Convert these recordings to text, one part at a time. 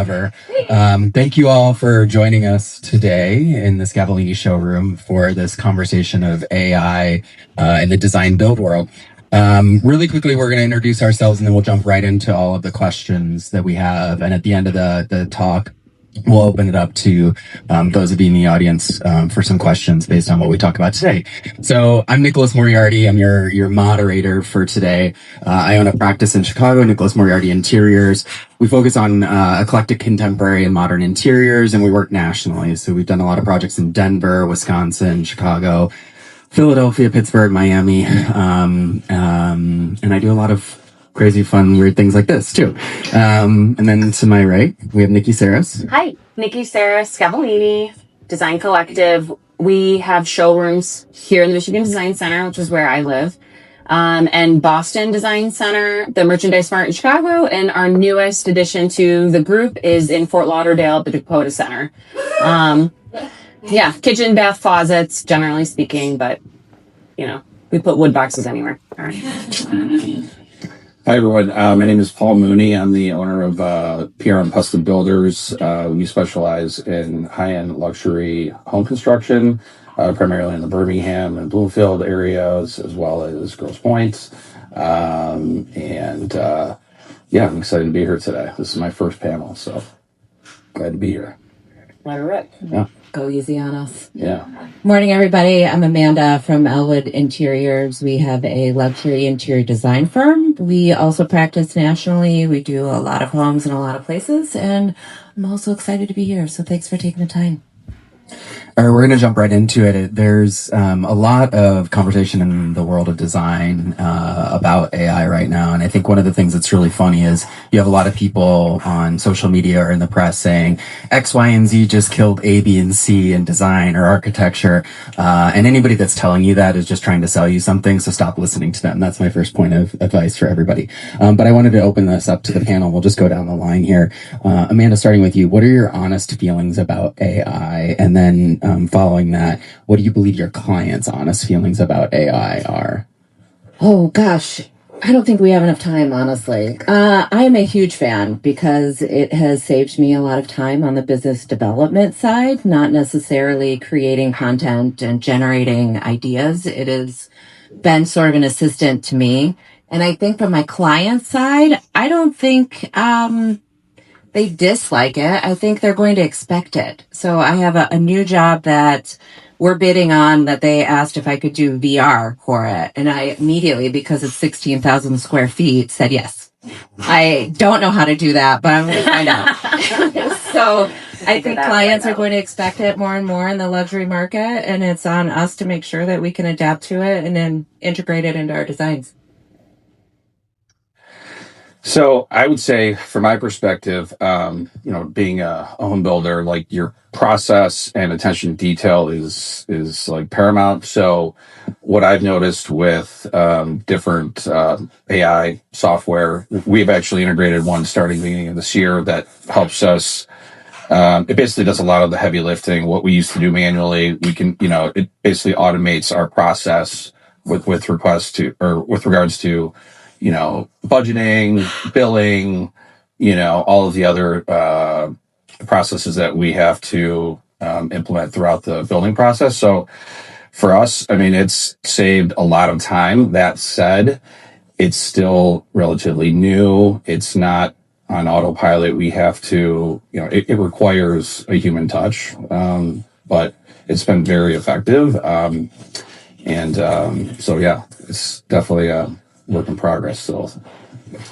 ever. Thank you all for joining us today in the Scavolini showroom for this conversation of AI in the design build world. Really quickly, we're going to introduce ourselves and then we'll jump right into all of the questions that we have. And at the end of the talk, we'll open it up to those of you in the audience for some questions based on what we talk about today. So I'm Nicholas Moriarty. I'm your moderator for today. I own a practice in Chicago, Nicholas Moriarty Interiors. We focus on eclectic, contemporary, and modern interiors, and we work nationally. So we've done a lot of projects in Denver, Wisconsin, Chicago, Philadelphia, Pittsburgh, Miami, and I do a lot of crazy, fun, weird things like this too. And then to my right, we have Niki Serras. Hi, Niki Serras, Scavolini Design Collective. We have showrooms here in the Michigan Design Center, which is where I live, and Boston Design Center, the Merchandise Mart in Chicago, and our newest addition to the group is in Fort Lauderdale at the Dakota Center. Yeah, kitchen, bath, closets, generally speaking, but, we put wood boxes anywhere. All right. Hi, everyone. My name is Paul Mooney. I'm the owner of PRM Custom Builders. We specialize in high-end luxury home construction, primarily in the Birmingham and Bloomfield areas, as well as Grosse Pointe. I'm excited to be here today. This is my first panel, so glad to be here. Let her rip. Yeah. Go easy on us. Yeah. Morning, everybody. I'm Amanda from Ellwood Interiors. We have a luxury interior design firm. We also practice nationally. We do a lot of homes in a lot of places, and I'm also excited to be here. So thanks for taking the time. All right, we're going to jump right into it. There's a lot of conversation in the world of design about AI right now. And I think one of the things that's really funny is you have a lot of people on social media or in the press saying X, Y, and Z just killed A, B, and C in design or architecture. And anybody that's telling you that is just trying to sell you something. So stop listening to them. That's my first point of advice for everybody. But I wanted to open this up to the panel. We'll just go down the line here. Amanda, starting with you, what are your honest feelings about AI? And then following that, what do you believe your clients' honest feelings about AI are? Oh, gosh. I don't think we have enough time, honestly. I am a huge fan because it has saved me a lot of time on the business development side, not necessarily creating content and generating ideas. It has been sort of an assistant to me. And I think from my client side, I don't think they dislike it. I think they're going to expect it. So I have a new job that we're bidding on that they asked if I could do VR for it. And I immediately, because it's 16,000 square feet, said yes. I don't know how to do that, but I'm going to find out. So I think clients are going to expect it more and more in the luxury market. And it's on us to make sure that we can adapt to it and then integrate it into our designs. So I would say, from my perspective, being a home builder, like your process and attention to detail is like paramount. So what I've noticed with different AI software, we've actually integrated one starting the beginning of this year that helps us. It basically does a lot of the heavy lifting. What we used to do manually, we can, it basically automates our process with regards to budgeting, billing, all of the other processes that we have to implement throughout the building process. So for us, it's saved a lot of time. That said, it's still relatively new. It's not on autopilot. We have to, it requires a human touch, but it's been very effective. It's definitely a work in progress still.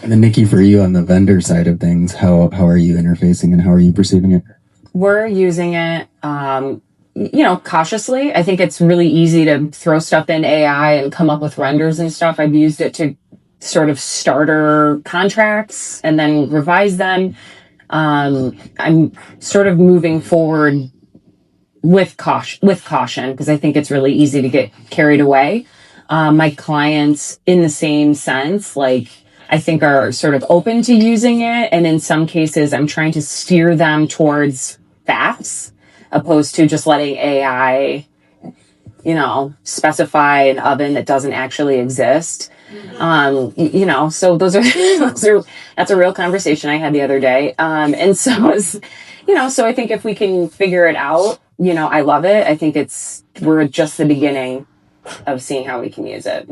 And then Niki, for you on the vendor side of things, how are you interfacing and how are you perceiving it? We're using it, cautiously. I think it's really easy to throw stuff in AI and come up with renders and stuff. I've used it to sort of starter contracts and then revise them. I'm sort of moving forward with caution because I think it's really easy to get carried away. My clients, in the same sense, I think are sort of open to using it. And in some cases, I'm trying to steer them towards facts opposed to just letting AI, specify an oven that doesn't actually exist. So that's a real conversation I had the other day. And so so I think if we can figure it out, I love it. I think we're at just the beginning of seeing how we can use it.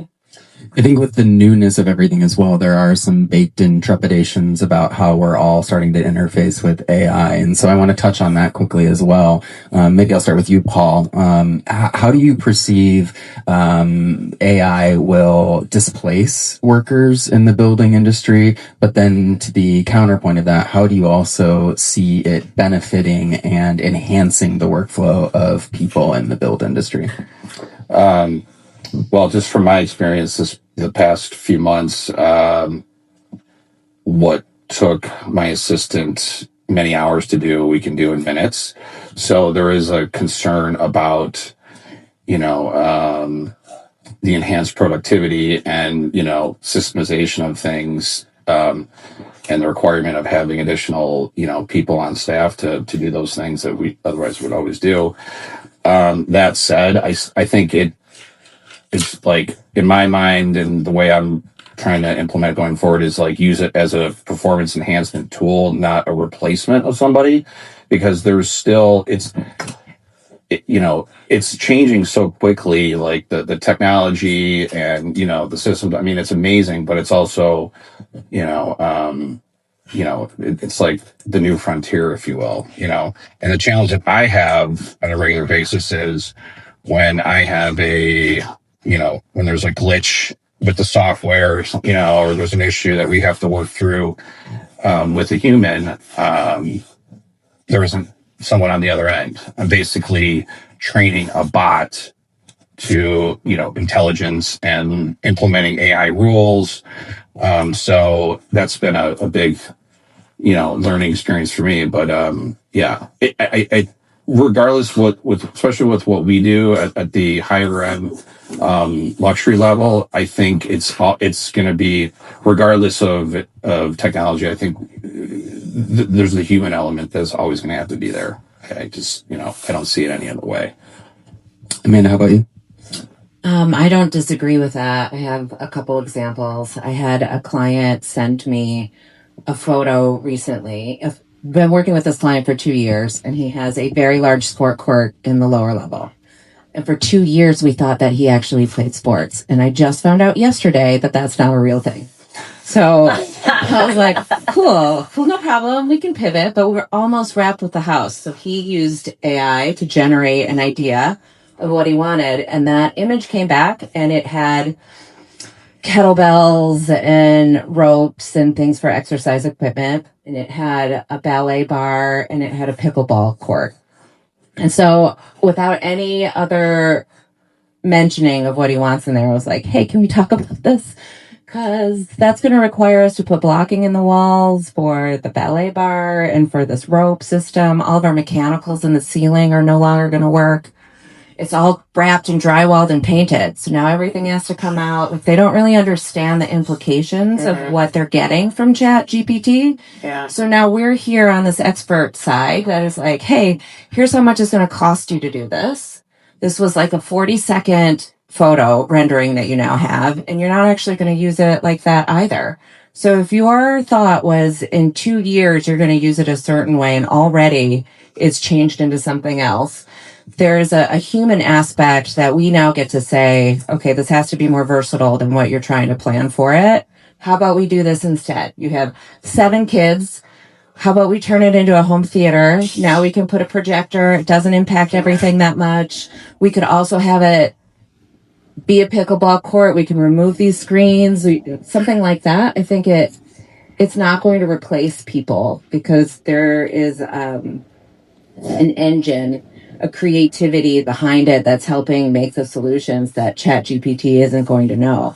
I think with the newness of everything as well, there are some baked in trepidations about how we're all starting to interface with AI. And so I want to touch on that quickly as well. Maybe I'll start with you, Paul. How do you perceive AI will displace workers in the building industry? But then to the counterpoint of that, how do you also see it benefiting and enhancing the workflow of people in the build industry? Well, just from my experience the past few months, what took my assistant many hours to do, we can do in minutes. So there is a concern about, the enhanced productivity and, systemization of things, and the requirement of having additional, people on staff to do those things that we otherwise would always do. That said, I think it's like, in my mind, and the way I'm trying to implement it going forward is like use it as a performance enhancement tool, not a replacement of somebody, because there's still, it's changing so quickly, like the technology and, the systems. I mean, it's amazing, but it's also, it's like the new frontier, if you will, and the challenge that I have on a regular basis is when I have when there's a glitch with the software, or there's an issue that we have to work through with a human, there isn't someone on the other end. I'm basically training a bot to, intelligence and implementing AI rules. So that's been a big, learning experience for me. But I regardless especially with what we do at the higher end luxury level, I think it's going to be, regardless of technology, I think there's the human element that's always going to have to be there. I just, I don't see it any other way. Amanda, how about you? I don't disagree with that. I have a couple examples. I had a client send me a photo recently. I've been working with this client for 2 years, and he has a very large sport court in the lower level. And for 2 years, we thought that he actually played sports. And I just found out yesterday that that's not a real thing. So I was like, cool, no problem. We can pivot, but we're almost wrapped with the house. So he used AI to generate an idea of what he wanted. And that image came back, and it had kettlebells and ropes and things for exercise equipment. And it had a ballet bar, and it had a pickleball court. And so without any other mentioning of what he wants in there, I was like, hey, can we talk about this? Because that's going to require us to put blocking in the walls for the ballet bar and for this rope system. All of our mechanicals in the ceiling are no longer going to work. It's all wrapped and drywalled and painted. So now everything has to come out. Like, they don't really understand the implications of what they're getting from ChatGPT. Yeah. So now we're here on this expert side that is like, hey, here's how much it's going to cost you to do this. This was like a 40-second photo rendering that you now have, and you're not actually going to use it like that either. So if your thought was in 2 years you're going to use it a certain way, and already it's changed into something else, there's a human aspect that we now get to say, okay, this has to be more versatile than what you're trying to plan for it. How about we do this instead? You have 7 kids. How about we turn it into a home theater? Now we can put a projector. It doesn't impact everything that much. We could also have it be a pickleball court. We can remove these screens, something like that. I think it's not going to replace people, because there is an engine, a creativity behind it that's helping make the solutions that ChatGPT isn't going to know.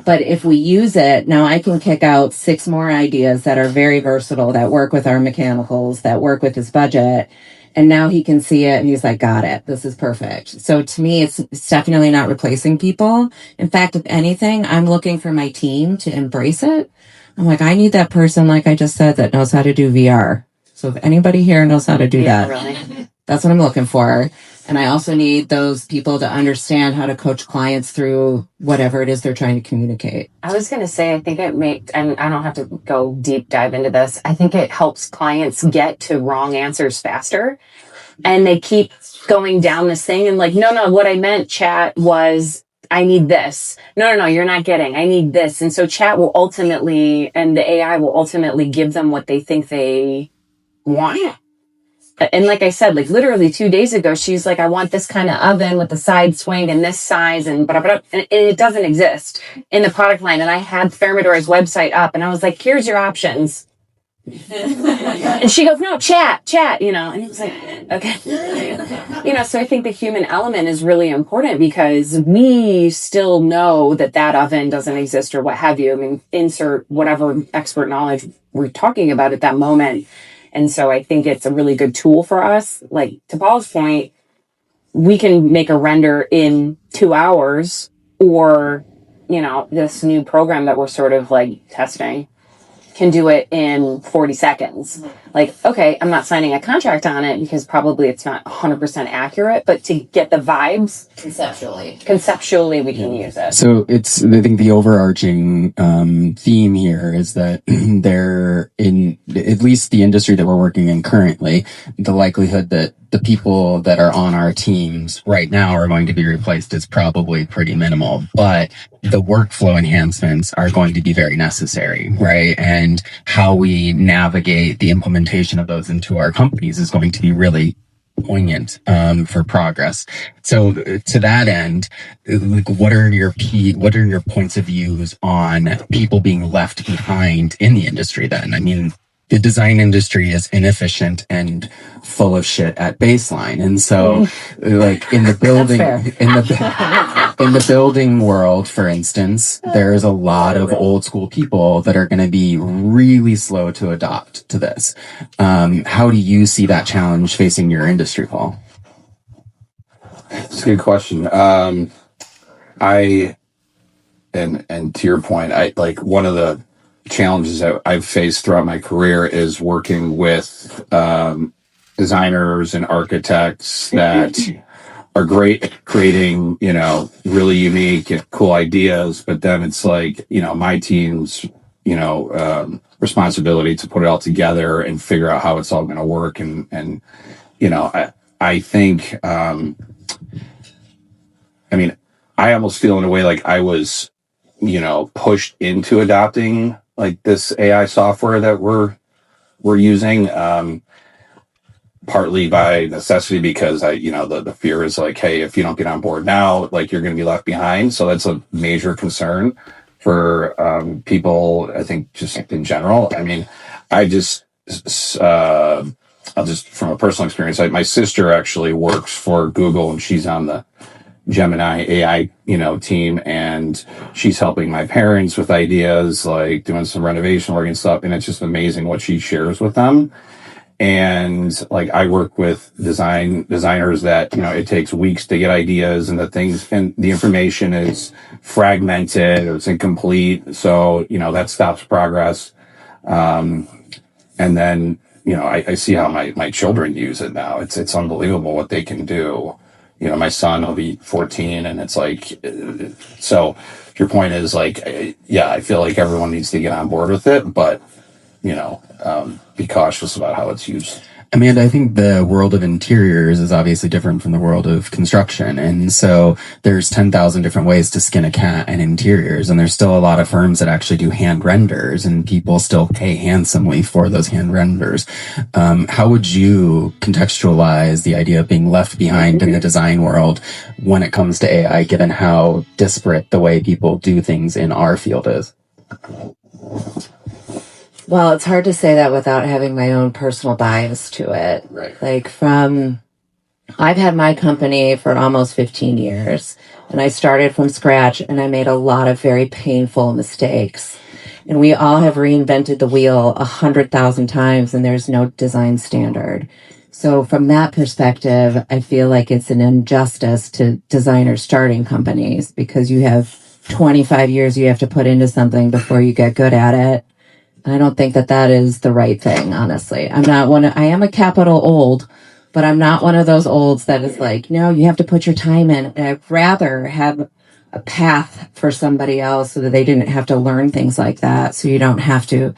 But if we use it, now I can kick out 6 more ideas that are very versatile, that work with our mechanicals, that work with his budget. And now he can see it and he's like, got it. This is perfect. So to me, it's definitely not replacing people. In fact, if anything, I'm looking for my team to embrace it. I'm like, I need that person, like I just said, that knows how to do VR. So if anybody here knows how to do that, really. That's what I'm looking for. And I also need those people to understand how to coach clients through whatever it is they're trying to communicate. I was going to say, I think it makes, and I don't have to go deep dive into this, I think it helps clients get to wrong answers faster. And they keep going down this thing and like, no, what I meant, chat, was I need this. No, you're not getting, I need this. And so chat will ultimately, and the AI will ultimately give them what they think they want. And like I said, like literally 2 days ago, she's like, I want this kind of oven with the side swing and this size and blah, blah, blah. And it doesn't exist in the product line. And I had Thermador's website up and I was like, here's your options. And she goes, no, chat, and it was like, okay. So I think the human element is really important because we still know that oven doesn't exist or what have you. I mean, insert whatever expert knowledge we're talking about at that moment. And so I think it's a really good tool for us. Like to Paul's point, we can make a render in 2 hours or, this new program that we're sort of like testing can do it in 40 seconds. Like, okay, I'm not signing a contract on it because probably it's not 100% accurate, but to get the vibes conceptually we can use it. So I think the overarching theme here is that they're in, at least the industry that we're working in currently, the likelihood that the people that are on our teams right now are going to be replaced is probably pretty minimal, but the workflow enhancements are going to be very necessary, right? And how we navigate the implementation of those into our companies is going to be really poignant for progress. So to that end, like, what are your points of views on people being left behind in the industry then? I mean, the design industry is inefficient and full of shit at baseline. And so like in the building, in the building world, for instance, there's a lot of old school people that are going to be really slow to adopt to this. How do you see that challenge facing your industry, Paul? It's a good question. And to your point, I like one of the challenges that I've faced throughout my career is working with designers and architects that are great at creating, really unique and cool ideas, but then it's like, my team's, responsibility to put it all together and figure out how it's all going to work. And I think, I almost feel in a way like I was, pushed into adopting like this AI software that we're using, partly by necessity because the fear is like, hey, if you don't get on board now, like you're going to be left behind. So that's a major concern for people, I think, just in general. I mean, I'll just from a personal experience, my sister actually works for Google and she's on the Gemini AI, team, and she's helping my parents with ideas, like doing some renovation work and stuff. And it's just amazing what she shares with them. And like, I work with designers that, it takes weeks to get ideas and the information is fragmented or it's incomplete. So, that stops progress. And then, I see how my children use it now. It's unbelievable what they can do. My son will be 14 and it's like, so your point is like, I feel like everyone needs to get on board with it, but, be cautious about how it's used. Amanda, I think the world of interiors is obviously different from the world of construction. And so there's 10,000 different ways to skin a cat in interiors. And there's still a lot of firms that actually do hand renders and people still pay handsomely for those hand renders. How would you contextualize the idea of being left behind in the design world when it comes to AI, given how disparate the way people do things in our field is? Well, it's hard to say that without having my own personal bias to it. Right. Like I've had my company for almost 15 years and I started from scratch and I made a lot of very painful mistakes. And we all have reinvented the wheel 100,000 times and there's no design standard. So from that perspective, I feel like it's an injustice to designers starting companies because you have 25 years you have to put into something before you get good at it. I don't think that is the right thing, honestly. I am a capital old, But I'm not one of those olds that is like, no, you have to put your time in. And I'd rather have a path for somebody else so that they didn't have to learn things like that. So you don't have to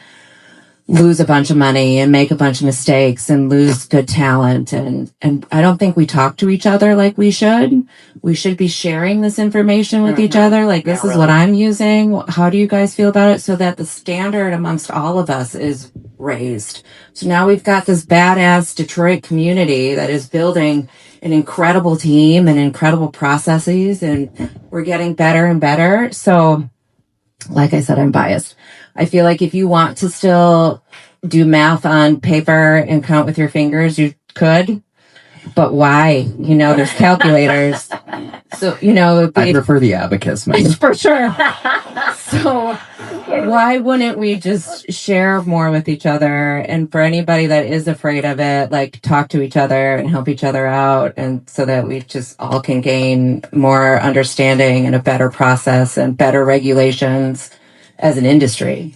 lose a bunch of money and make a bunch of mistakes and lose good talent. And I don't think we talk to each other like we should. We should be sharing this information with each other. Like, this is what I'm using. How do you guys feel about it? So that the standard amongst all of us is raised. So now we've got this badass Detroit community that is building an incredible team and incredible processes, and we're getting better and better. So, like I said, I'm biased. I feel like if you want to still do math on paper and count with your fingers, you could. But why? There's calculators. So, I prefer the abacus method. For sure. So why wouldn't we just share more with each other? And for anybody that is afraid of it, like, talk to each other and help each other out, and so that we just all can gain more understanding and a better process and better regulations as an industry.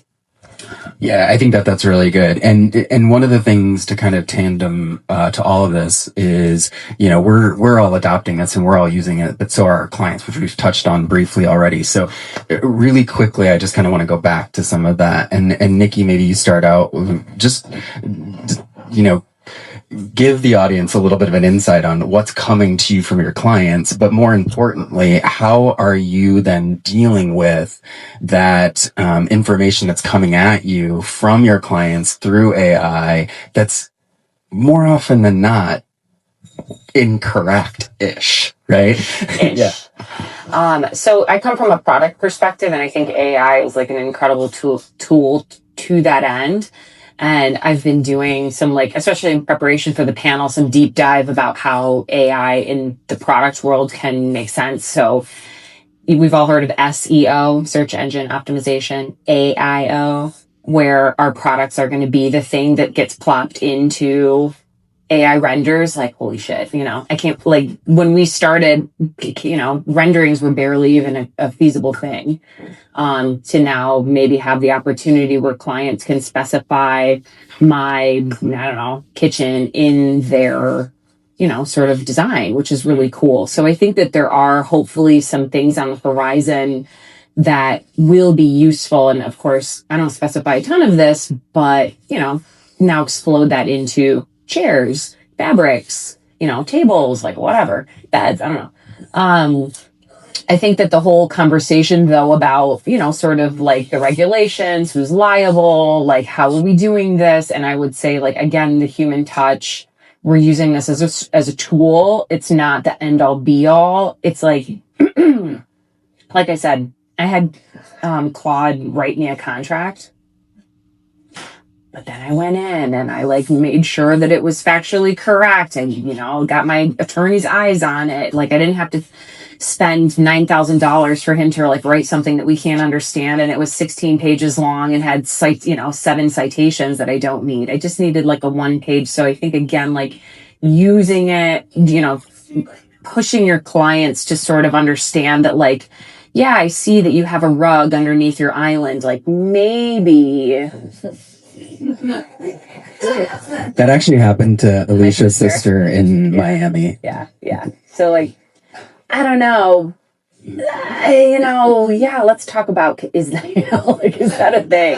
Yeah, I think that's really good. And one of the things to kind of tandem to all of this is, we're all adopting this and we're all using it, but so are our clients, which we've touched on briefly already. So really quickly, I just kind of want to go back to some of that. And Niki, maybe you start out with just give the audience a little bit of an insight on what's coming to you from your clients, but more importantly, how are you then dealing with that information that's coming at you from your clients through AI that's more often than not incorrect-ish, right? Yeah. So I come from a product perspective, and I think AI is like an incredible tool to that end. And I've been doing some, especially in preparation for the panel, some deep dive about how AI in the product world can make sense. So we've all heard of SEO, search engine optimization, AIO, where our products are going to be the thing that gets plopped into AI renders. Like, holy shit, I can't, when we started, renderings were barely even a feasible thing. To now maybe have the opportunity where clients can specify my, kitchen in their, sort of design, which is really cool. So I think that there are hopefully some things on the horizon that will be useful. And of course, I don't specify a ton of this, but, now explode that into chairs, fabrics, tables, whatever, beds, I don't know. I think that the whole conversation, though, about, sort of the regulations, who's liable, how are we doing this? And I would say, again, the human touch, we're using this as a tool. It's not the end all be all. It's like I said, I had Claude write me a contract. But then I went in and I made sure that it was factually correct and, got my attorney's eyes on it. I didn't have to spend $9,000 for him to write something that we can't understand. And it was 16 pages long and had 7 citations that I don't need. I just needed a 1-page. So I think, again, using it, pushing your clients to sort of understand that yeah, I see that you have a rug underneath your island. Maybe. That actually happened to Alicia's sister in Miami. Yeah. So I don't know. Yeah, let's talk about, is that, is that a thing?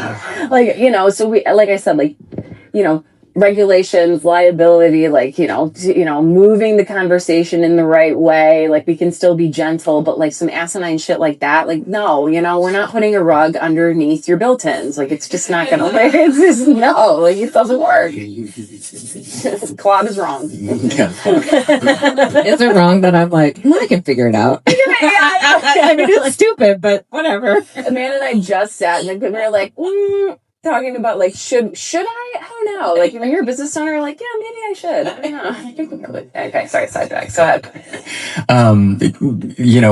So we, I said, regulations, liability, moving the conversation in the right way. We can still be gentle, but some asinine shit like that, no, we're not putting a rug underneath your built-ins. It's just not gonna, it's just, no, it doesn't work. Claude is wrong. Is it wrong that I'm I can figure it out? I mean, it's stupid, but whatever. Amanda and I just sat and we were talking about should I don't know, when you're a business owner, yeah, maybe I should, I don't know. Okay, sorry, sidetrack, go ahead.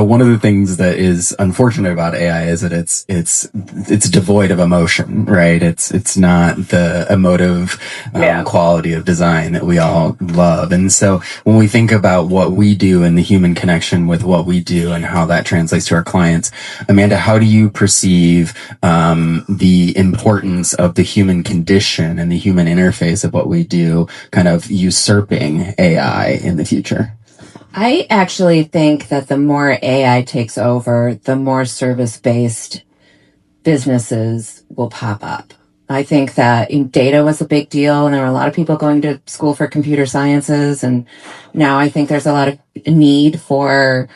One of the things that is unfortunate about AI is that it's devoid of emotion, right? It's not the emotive quality of design that we all love. And so when we think about what we do and the human connection with what we do and how that translates to our clients, Amanda, how do you perceive the importance sense of the human condition and the human interface of what we do kind of usurping AI in the future? I actually think that the more AI takes over, the more service-based businesses will pop up. I think that data was a big deal, and there were a lot of people going to school for computer sciences, and now I think there's a lot of need for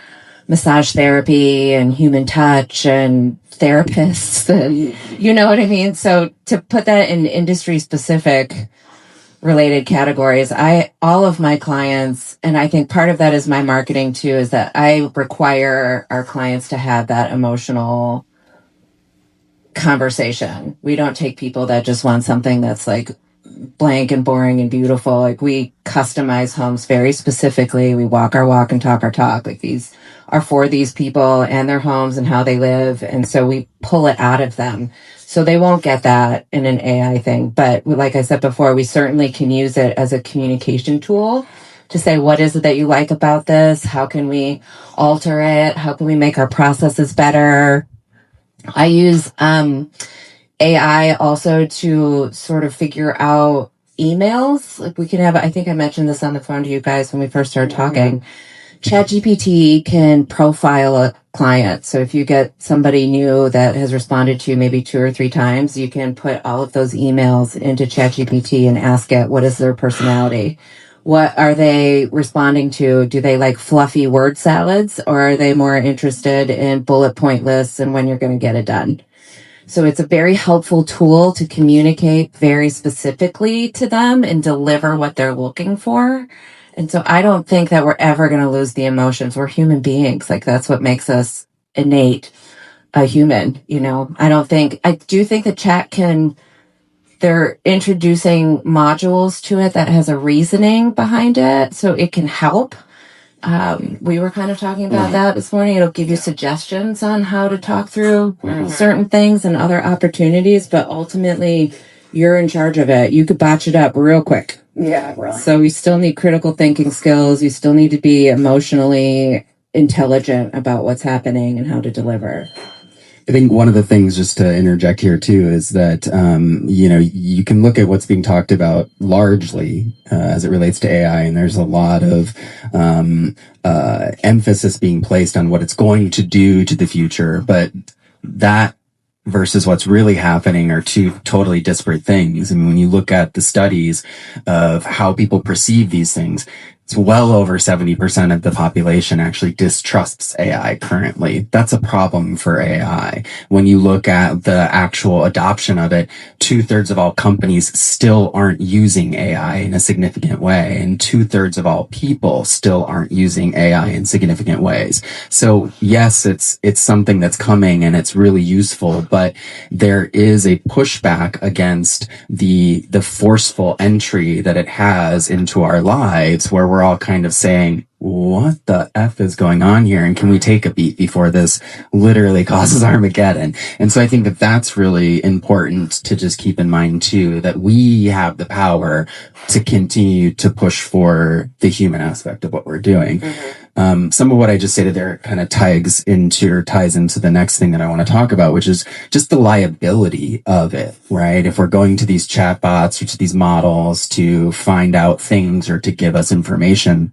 massage therapy and human touch and therapists, and you know what I mean? So to put that in industry specific related categories, all of my clients, and I think part of that is my marketing too, is that I require our clients to have that emotional conversation. We don't take people that just want something that's like blank and boring and beautiful. Like, we customize homes very specifically. We walk our walk and talk our talk. Like, these are for these people and their homes and how they live. And so we pull it out of them. So they won't get that in an AI thing. But like I said before, we certainly can use it as a communication tool to say, what is it that you like about this? How can we alter it? How can we make our processes better? I use AI also to sort of figure out emails. Like, we can have, I think I mentioned this on the phone to you guys when we first started talking. ChatGPT can profile a client. So if you get somebody new that has responded to you maybe 2 or 3 times, you can put all of those emails into ChatGPT and ask it, what is their personality? What are they responding to? Do they like fluffy word salads, or are they more interested in bullet point lists and when you're going to get it done? So it's a very helpful tool to communicate very specifically to them and deliver what they're looking for. And so I don't think that we're ever going to lose the emotions. We're human beings. Like, that's what makes us innate a human, you know? I do think the chat they're introducing modules to it that has a reasoning behind it, so it can help. We were kind of talking about that this morning. It'll give you suggestions on how to talk through certain things and other opportunities, but ultimately you're in charge of it. You could botch it up real quick. Yeah, really. So we still need critical thinking skills. You still need to be emotionally intelligent about what's happening and how to deliver. I think one of the things, just to interject here too, is that, you can look at what's being talked about largely as it relates to AI, and there's a lot of emphasis being placed on what it's going to do to the future. But that versus what's really happening are two totally disparate things. I mean, when you look at the studies of how people perceive these things, it's well over 70% of the population actually distrusts AI currently. That's a problem for AI. When you look at the actual adoption of it, 2/3 of all companies still aren't using AI in a significant way, and 2/3 of all people still aren't using AI in significant ways. So yes, it's something that's coming and it's really useful, but there is a pushback against the forceful entry that it has into our lives, where we're all kind of saying, what the F is going on here? And can we take a beat before this literally causes Armageddon? And so I think that that's really important to just keep in mind too, that we have the power to continue to push for the human aspect of what we're doing. Some of what I just stated there kind of ties into the next thing that I want to talk about, which is just the liability of it, right? If we're going to these chatbots or to these models to find out things or to give us information,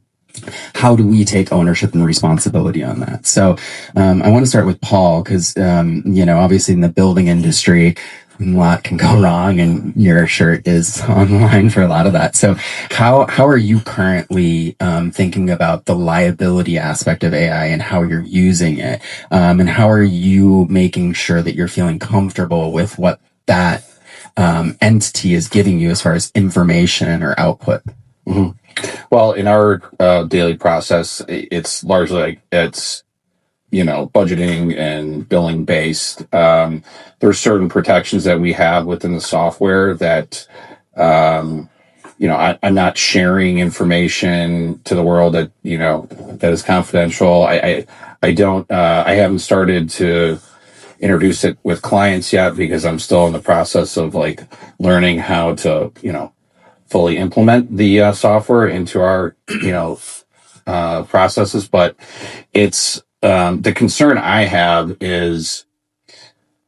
how do we take ownership and responsibility on that? So, I want to start with Paul, because, obviously in the building industry, a lot can go wrong, and your shirt is online for a lot of that. So how are you currently thinking about the liability aspect of AI and how you're using it? And how are you making sure that you're feeling comfortable with what that entity is giving you as far as information or output? Mm-hmm. Well, in our daily process, it's largely budgeting and billing based. There's certain protections that we have within the software that, I'm not sharing information to the world that is confidential. I haven't started to introduce it with clients yet, because I'm still in the process of learning how to, fully implement the software into our, processes. But it's, the concern I have is,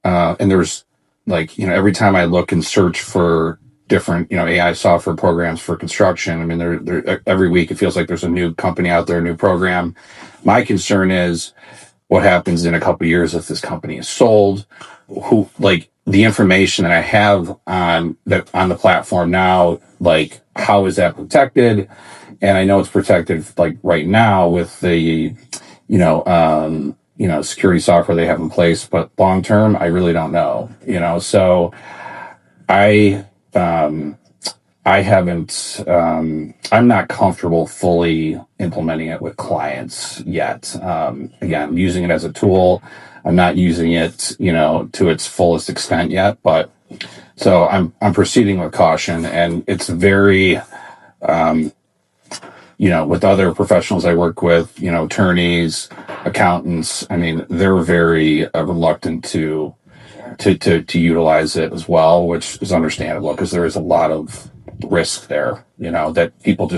and there's like, every time I look and search for different, AI software programs for construction, I mean, they're every week it feels like there's a new company out there, a new program. My concern is what happens in a couple of years if this company is sold. Who, like, the information that I have on the platform now, like, how is that protected? And I know it's protected, like, right now with the security software they have in place, but long term, I really don't know. So I haven't. I'm not comfortable fully implementing it with clients yet. Again, I'm using it as a tool. I'm not using it, to its fullest extent yet. But so I'm proceeding with caution, and it's very, with other professionals I work with, attorneys, accountants. I mean, they're very reluctant to utilize it as well, which is understandable because there is a lot of risk there, that people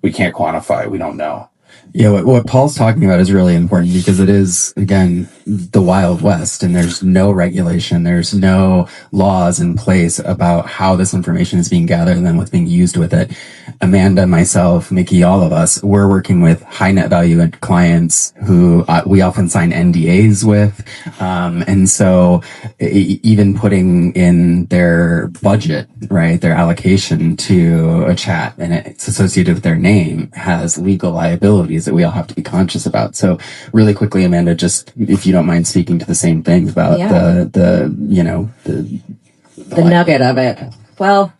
we can't quantify. We don't know. Yeah, what Paul's talking about is really important because it is, again, the Wild West, and there's no regulation, there's no laws in place about how this information is being gathered and then what's being used with it. Amanda, myself, Niki, all of us, we're working with high net value clients who we often sign NDAs with. And so even putting in their budget, right, their allocation to a chat and it's associated with their name has legal liabilities that we all have to be conscious about. So really quickly, Amanda, just if you don't mind speaking to the same thing about the nugget of it. Well,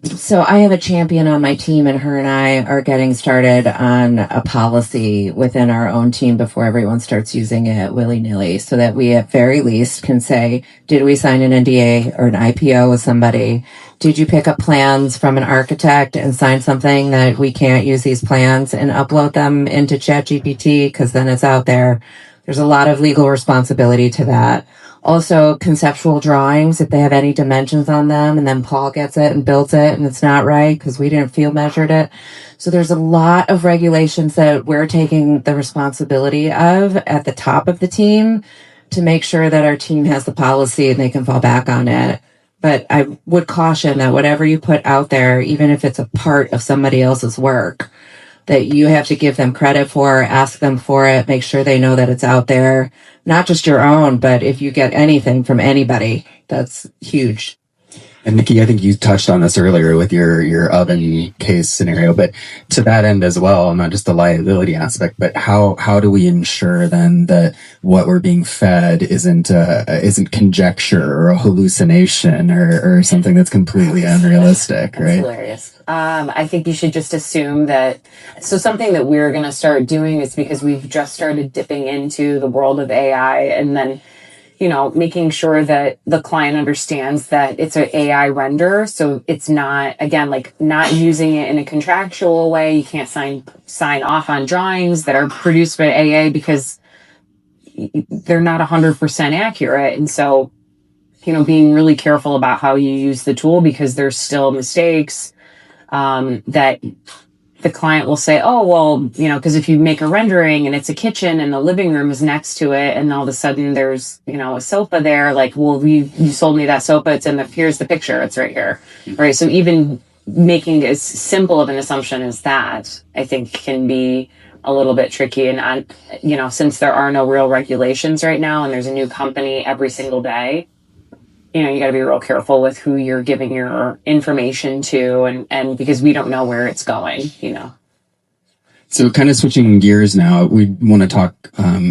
so I have a champion on my team, and her and I are getting started on a policy within our own team before everyone starts using it willy-nilly, so that we at very least can say, did we sign an NDA or an IPO with somebody? Did you pick up plans from an architect and sign something that we can't use these plans and upload them into ChatGPT? Because then it's out there. There's a lot of legal responsibility to that. Also, conceptual drawings, if they have any dimensions on them, and then Paul gets it and builds it and it's not right because we didn't field measured it. So there's a lot of regulations that we're taking the responsibility of at the top of the team to make sure that our team has the policy and they can fall back on it. But I would caution that whatever you put out there, even if it's a part of somebody else's work, that you have to give them credit for, ask them for it, make sure they know that it's out there, not just your own, but if you get anything from anybody, that's huge. And Niki, I think you touched on this earlier with your oven case scenario, but to that end as well, not just the liability aspect, but how do we ensure then that what we're being fed isn't conjecture or a hallucination or something that's completely unrealistic, That's right? hilarious. I think you should just assume that. So something that we're going to start doing is because we've just started dipping into the world of AI, and then making sure that the client understands that it's an AI render. So it's not, again, like not using it in a contractual way. You can't sign off on drawings that are produced by AA because they're not 100% accurate. And so, being really careful about how you use the tool because there's still mistakes that the client will say, oh, well, because if you make a rendering and it's a kitchen and the living room is next to it and all of a sudden there's, a sofa there, like, well, you sold me that sofa. It's here's the picture. It's right here. Right. So even making as simple of an assumption as that, I think can be a little bit tricky. And, since there are no real regulations right now and there's a new company every single day, you got to be real careful with who you're giving your information to and because we don't know where it's going, So kind of switching gears now, we want to talk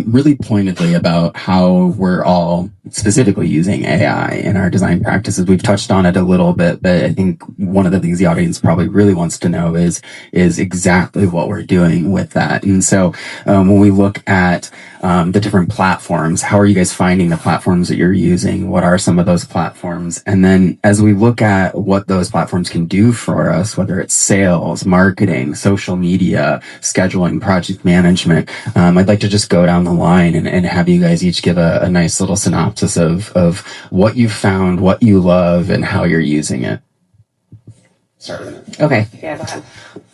really pointedly about how we're all specifically using AI in our design practices. We've touched on it a little bit, but I think one of the things the audience probably really wants to know is exactly what we're doing with that. And so when we look at the different platforms, how are you guys finding the platforms that you're using? What are some of those platforms? And then as we look at what those platforms can do for us, whether it's sales, marketing, social media, scheduling, project management, I'd like to just go down the line and have you guys each give a nice little synopsis of what you found, what you love, and how you're using it. Sorry. Okay. Yeah, go ahead.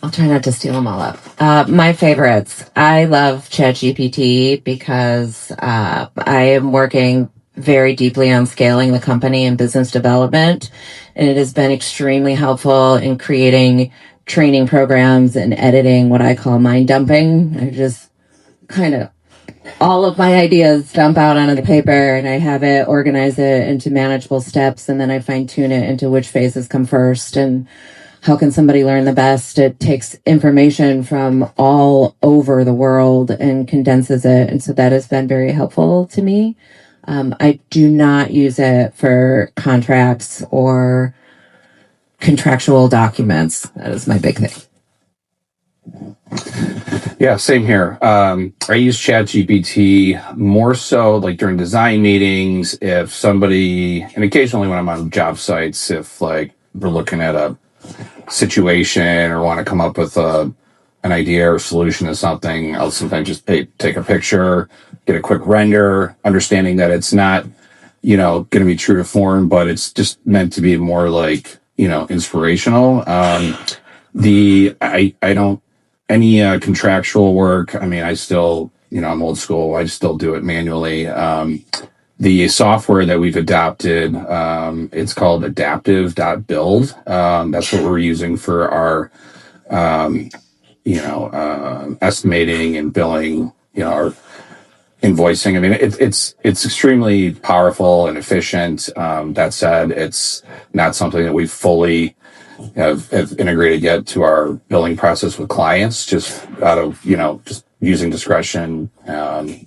I'll try not to steal them all up. My favorites. I love ChatGPT because I am working very deeply on scaling the company and business development. And it has been extremely helpful in creating training programs and editing what I call mind dumping. I just kind of all of my ideas dump out onto the paper, and I have it, organize it into manageable steps, and then I fine tune it into which phases come first and how can somebody learn the best. It takes information from all over the world and condenses it. And so that has been very helpful to me. I do not use it for contracts or contractual documents. That is my big thing. Yeah, same here. I use ChatGPT more so like during design meetings, if somebody, and occasionally when I'm on job sites, if like we're looking at a situation or want to come up with an idea or solution to something, I'll sometimes just take a picture, get a quick render, understanding that it's not, going to be true to form, but it's just meant to be more like, inspirational. I don't, any contractual work, I mean, I still, I'm old school. I still do it manually. The software that we've adopted, it's called adaptive.build. That's what we're using for our, estimating and billing, our invoicing. I mean, it's extremely powerful and efficient. That said, it's not something that we fully have integrated yet to our billing process with clients, just out of, just using discretion, and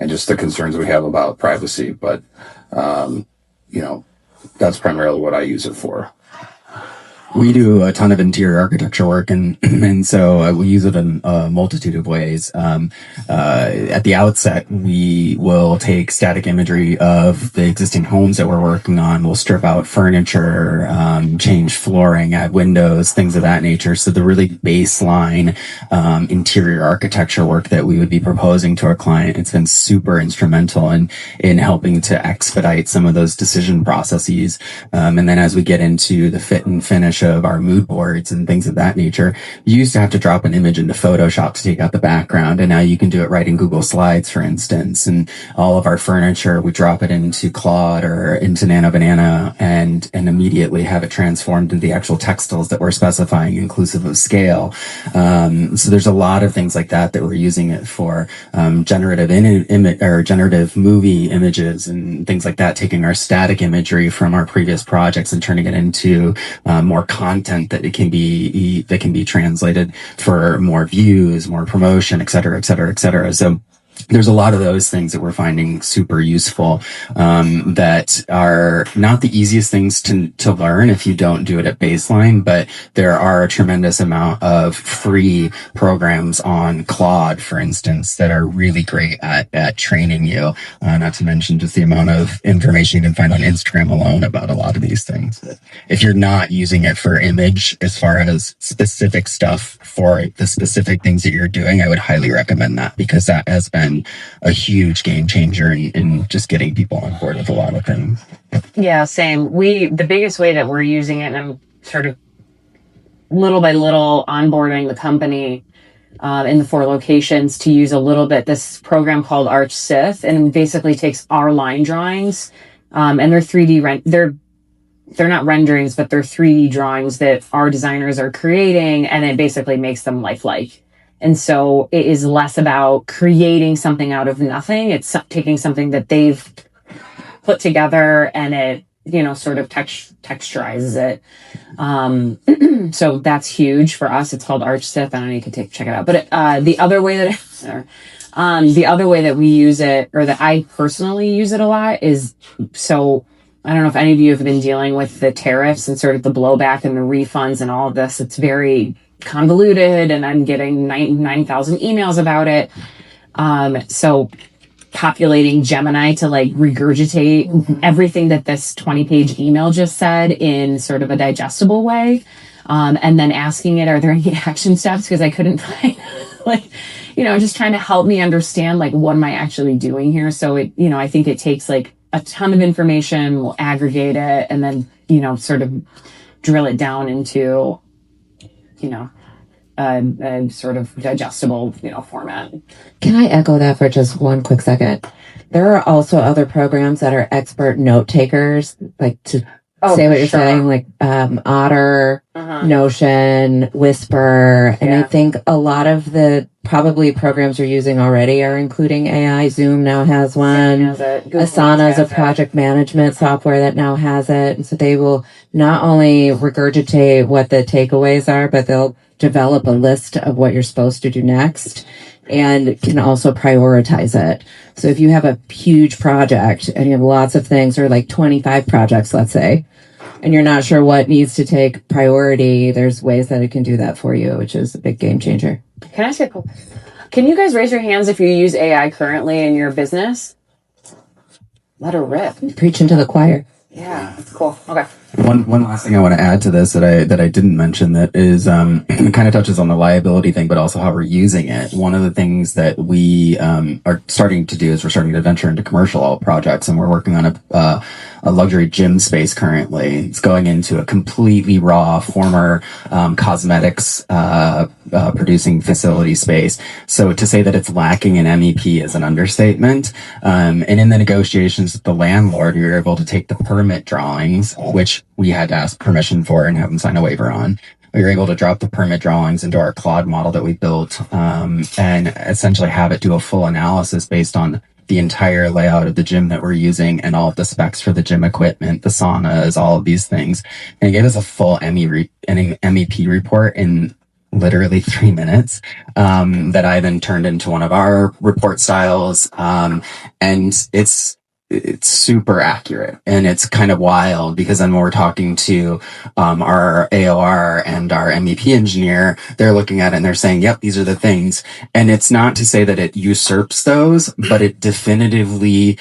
just the concerns we have about privacy. But, that's primarily what I use it for. We do a ton of interior architecture work, and so we use it in a multitude of ways. At the outset, we will take static imagery of the existing homes that we're working on. We'll strip out furniture, change flooring, add windows, things of that nature. So the really baseline interior architecture work that we would be proposing to our client, it's been super instrumental in helping to expedite some of those decision processes. And then as we get into the fit and finish of our mood boards and things of that nature, you used to have to drop an image into Photoshop to take out the background, and now you can do it right in Google Slides, for instance. And all of our furniture, we drop it into Claude or into Nano Banana and immediately have it transformed into the actual textiles that we're specifying, inclusive of scale. So there's a lot of things like that we're using it for. Generative image or generative movie images and things like that, taking our static imagery from our previous projects and turning it into more content that can be translated for more views, more promotion, et cetera, et cetera, et cetera. So there's a lot of those things that we're finding super useful, that are not the easiest things to learn if you don't do it at baseline, but there are a tremendous amount of free programs on Claude, for instance, that are really great at training you, not to mention just the amount of information you can find on Instagram alone about a lot of these things. If you're not using it for image, as far as specific stuff for the specific things that you're doing, I would highly recommend that, because that has been a huge game changer in just getting people on board with a lot of things. Yeah, same. The biggest way that we're using it, and I'm sort of little by little onboarding the company in the 4 locations to use a little bit this program called Arch Sith, and basically takes our line drawings, and they're 3D they're not renderings, but they're 3D drawings that our designers are creating, and it basically makes them lifelike. And so it is less about creating something out of nothing. It's taking something that they've put together and it, sort of texturizes it. So that's huge for us. It's called Arch Sith. I don't know, you could check it out. But the other way that we use it, or that I personally use it a lot, is, so I don't know if any of you have been dealing with the tariffs and sort of the blowback and the refunds and all of this. It's very convoluted, and I'm getting 9,000 emails about it. So populating Gemini to regurgitate everything that this 20-page email just said in sort of a digestible way. And then asking it, are there any action steps? Because I couldn't find, just trying to help me understand, what am I actually doing here? So it, I think it takes a ton of information, we'll aggregate it, and then, sort of drill it down into, a sort of digestible, format. Can I echo that for just one quick second? There are also other programs that are expert note takers, like to say what you're saying, like Otter, Notion, Whisper. And I think a lot of the probably programs you're using already are including AI. Zoom now has one. Asana is a project management software that now has it. And so they will not only regurgitate what the takeaways are, but they'll develop a list of what you're supposed to do next and can also prioritize it. So if you have a huge project and you have lots of things, or like 25 projects, let's say, and you're not sure what needs to take priority, there's ways that it can do that for you, which is a big game changer. Can I say, can you guys raise your hands if you use AI currently in your business? Let her rip. Preaching to the choir. Yeah, cool. Okay. One last thing I want to add to this that I didn't mention that is it kind of touches on the liability thing, but also how we're using it. One of the things that we are starting to do is we're starting to venture into commercial projects, and we're working on a luxury gym space currently. It's going into a completely raw former cosmetics producing facility space. So to say that it's lacking in MEP is an understatement. And in the negotiations with the landlord, we were able to take the permit drawings, which we had to ask permission for and have them sign a waiver on. We were able to drop the permit drawings into our Claude model that we built and essentially have it do a full analysis based on the entire layout of the gym that we're using and all of the specs for the gym equipment, the saunas, all of these things. And it gave us a full MEP report in literally 3 minutes that I then turned into one of our report styles. And it's super accurate, and it's kind of wild because then when we're talking to our AOR and our MEP engineer, they're looking at it and they're saying, yep, these are the things. And it's not to say that it usurps those, but it definitively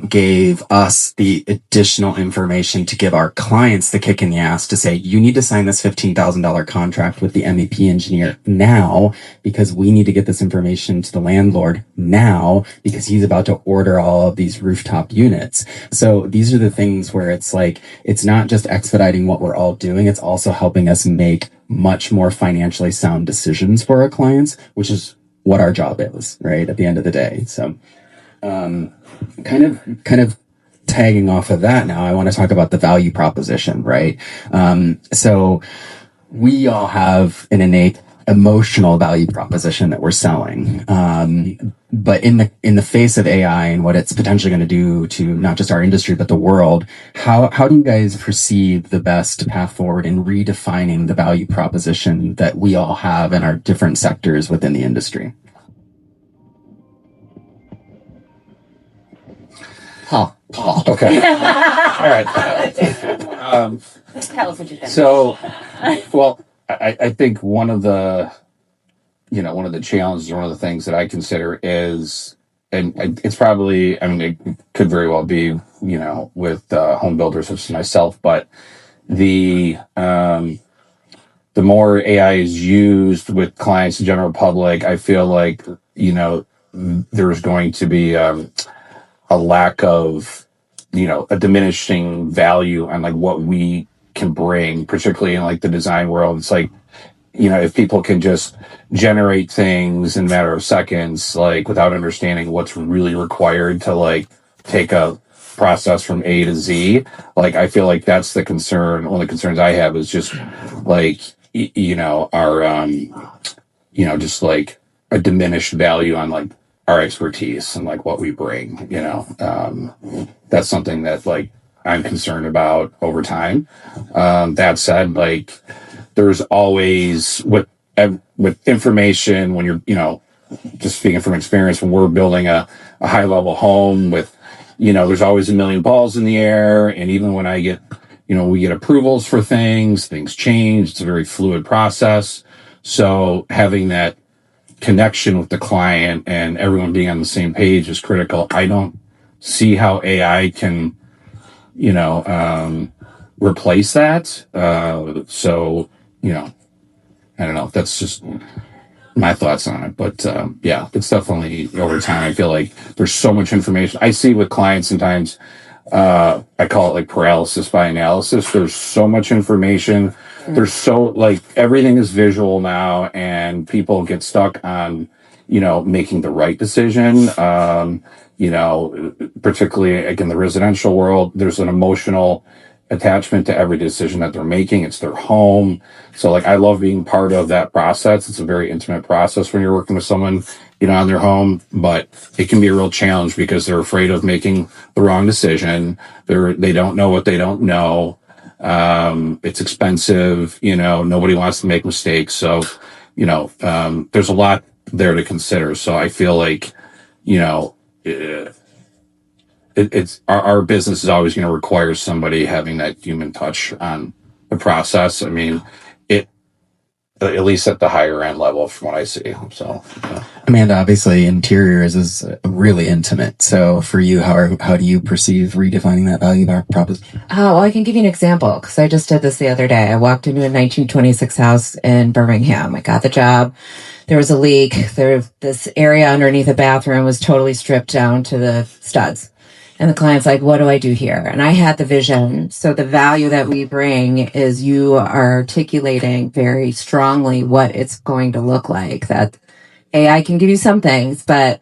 gave us the additional information to give our clients the kick in the ass to say, you need to sign this $15,000 contract with the MEP engineer now, because we need to get this information to the landlord now, because he's about to order all of these rooftop units. So these are the things where it's like, it's not just expediting what we're all doing, it's also helping us make much more financially sound decisions for our clients, which is what our job is, right? At the end of the day. So, kind of tagging off of that now, I want to talk about the value proposition, right? So we all have an innate emotional value proposition that we're selling. But in the face of AI and what it's potentially going to do to not just our industry, but the world, how do you guys perceive the best path forward in redefining the value proposition that we all have in our different sectors within the industry? Paul. Okay. All right. Tell us what you think. So, well, I think one of the challenges, one of the things that I consider is, and it's probably, I mean, it could very well be, with home builders such as myself, but the more AI is used with clients and general public, I feel like, there's going to be a lack of, a diminishing value on like what we can bring, particularly in like the design world. It's like, if people can just generate things in a matter of seconds, like without understanding what's really required to like take a process from A to Z, like I feel like that's the concern. One of the concerns I have is just like, our, just like a diminished value on like our expertise and like what we bring, that's something that like I'm concerned about over time. That said, like there's always with information when you're, just speaking from experience, when we're building a high level home with, there's always a million balls in the air. And even when I get, we get approvals for things change. It's a very fluid process. So having that connection with the client and everyone being on the same page is critical. I don't see how AI can, replace that. So, I don't know. That's just my thoughts on it. But yeah, it's definitely over time. I feel like there's so much information. I see with clients sometimes, I call it like paralysis by analysis. There's so much information. There's so like everything is visual now, and people get stuck on, making the right decision. Particularly like in the residential world, there's an emotional attachment to every decision that they're making. It's their home. So like I love being part of that process. It's a very intimate process when you're working with someone, on their home, but it can be a real challenge because they're afraid of making the wrong decision. They don't know what they don't know. It's expensive, nobody wants to make mistakes. So, there's a lot there to consider. So I feel like, it's our business is always going to require somebody having that human touch on the process. I mean, at least at the higher end level from what I see. So, yeah. Amanda, obviously interiors is really intimate. So for you, how do you perceive redefining that value proposition? Oh, well, I can give you an example because I just did this the other day. I walked into a 1926 house in Birmingham. I got the job. There was a leak. This area underneath the bathroom was totally stripped down to the studs. And the client's like, what do I do here? And I had the vision. So the value that we bring is you are articulating very strongly what it's going to look like. That AI can give you some things, but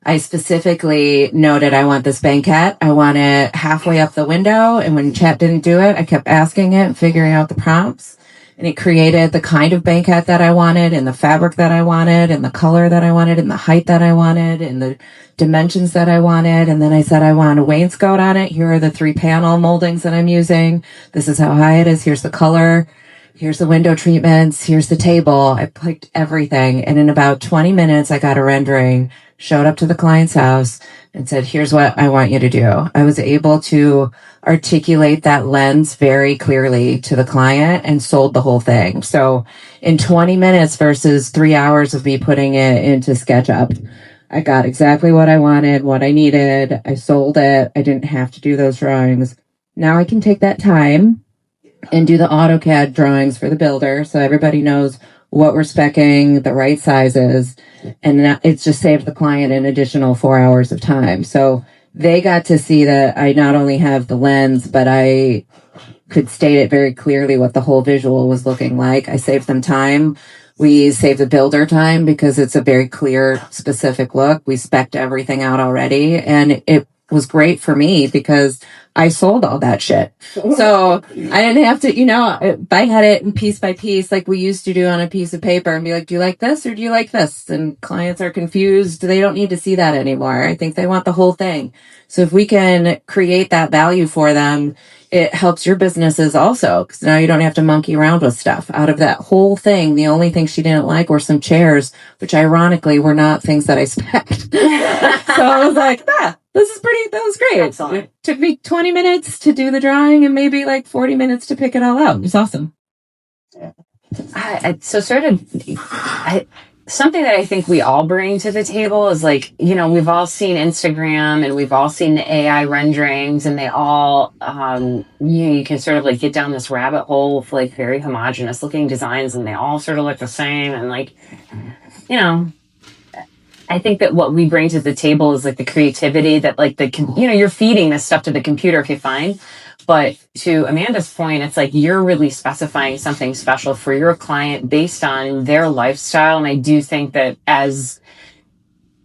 I specifically noted I want this banquette. I want it halfway up the window. And when chat didn't do it, I kept asking it and figuring out the prompts. And it created the kind of banquette that I wanted and the fabric that I wanted and the color that I wanted and the height that I wanted and the dimensions that I wanted. And then I said, I want a wainscot on it. Here are the 3 panel moldings that I'm using. This is how high it is. Here's the color. Here's the window treatments. Here's the table. I picked everything. And in about 20 minutes, I got a rendering, showed up to the client's house and said, here's what I want you to do. I was able to articulate that lens very clearly to the client and sold the whole thing. So in 20 minutes versus 3 hours of me putting it into SketchUp, I got exactly what I wanted, what I needed. I sold it. I didn't have to do those drawings. Now I can take that time and do the AutoCAD drawings for the builder so everybody knows what we're speccing, the right sizes, and it's just saved the client an additional 4 hours of time. So they got to see that I not only have the lens, but I could state it very clearly what the whole visual was looking like. I saved them time. We saved the builder time because it's a very clear, specific look. We spec'd everything out already, and it was great for me because I sold all that shit. So I didn't have to, I had it in piece by piece like we used to do on a piece of paper and be like, do you like this or do you like this? And clients are confused. They don't need to see that anymore. I think they want the whole thing. So if we can create that value for them, it helps your businesses also because now you don't have to monkey around with stuff. Out of that whole thing, the only thing she didn't like were some chairs, which ironically were not things that I spec'd. So I was like, that was great. Excellent. It took me 20 minutes to do the drawing and maybe like 40 minutes to pick it all out. It was awesome. Something that I think we all bring to the table is like, we've all seen Instagram and we've all seen the AI renderings and they all, you can sort of like get down this rabbit hole of like very homogenous looking designs and they all sort of look the same. And like, I think that what we bring to the table is like the creativity that like you're feeding this stuff to the computer. Okay, fine. But to Amanda's point, it's like you're really specifying something special for your client based on their lifestyle. And I do think that as,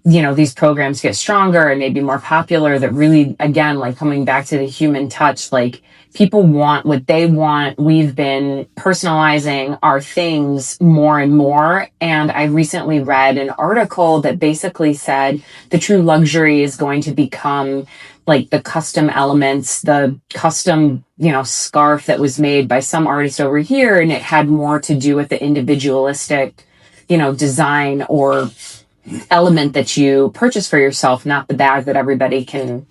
these programs get stronger and maybe more popular, that really, again, like coming back to the human touch, like people want what they want. We've been personalizing our things more and more. And I recently read an article that basically said the true luxury is going to become like the custom elements, the custom, scarf that was made by some artist over here. And it had more to do with the individualistic, design or element that you purchase for yourself, not the bag that everybody can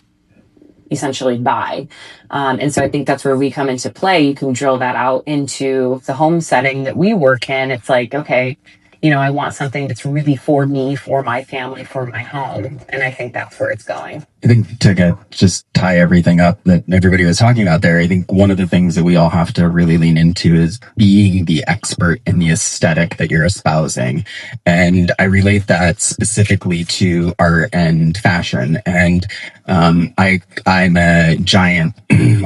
essentially buy. And so I think that's where we come into play. You can drill that out into the home setting that we work in. It's like, okay, I want something that's really for me, for my family, for my home. And I think that's where it's going. I think to just tie everything up that everybody was talking about there, I think one of the things that we all have to really lean into is being the expert in the aesthetic that you're espousing. And I relate that specifically to art and fashion. And I'm a giant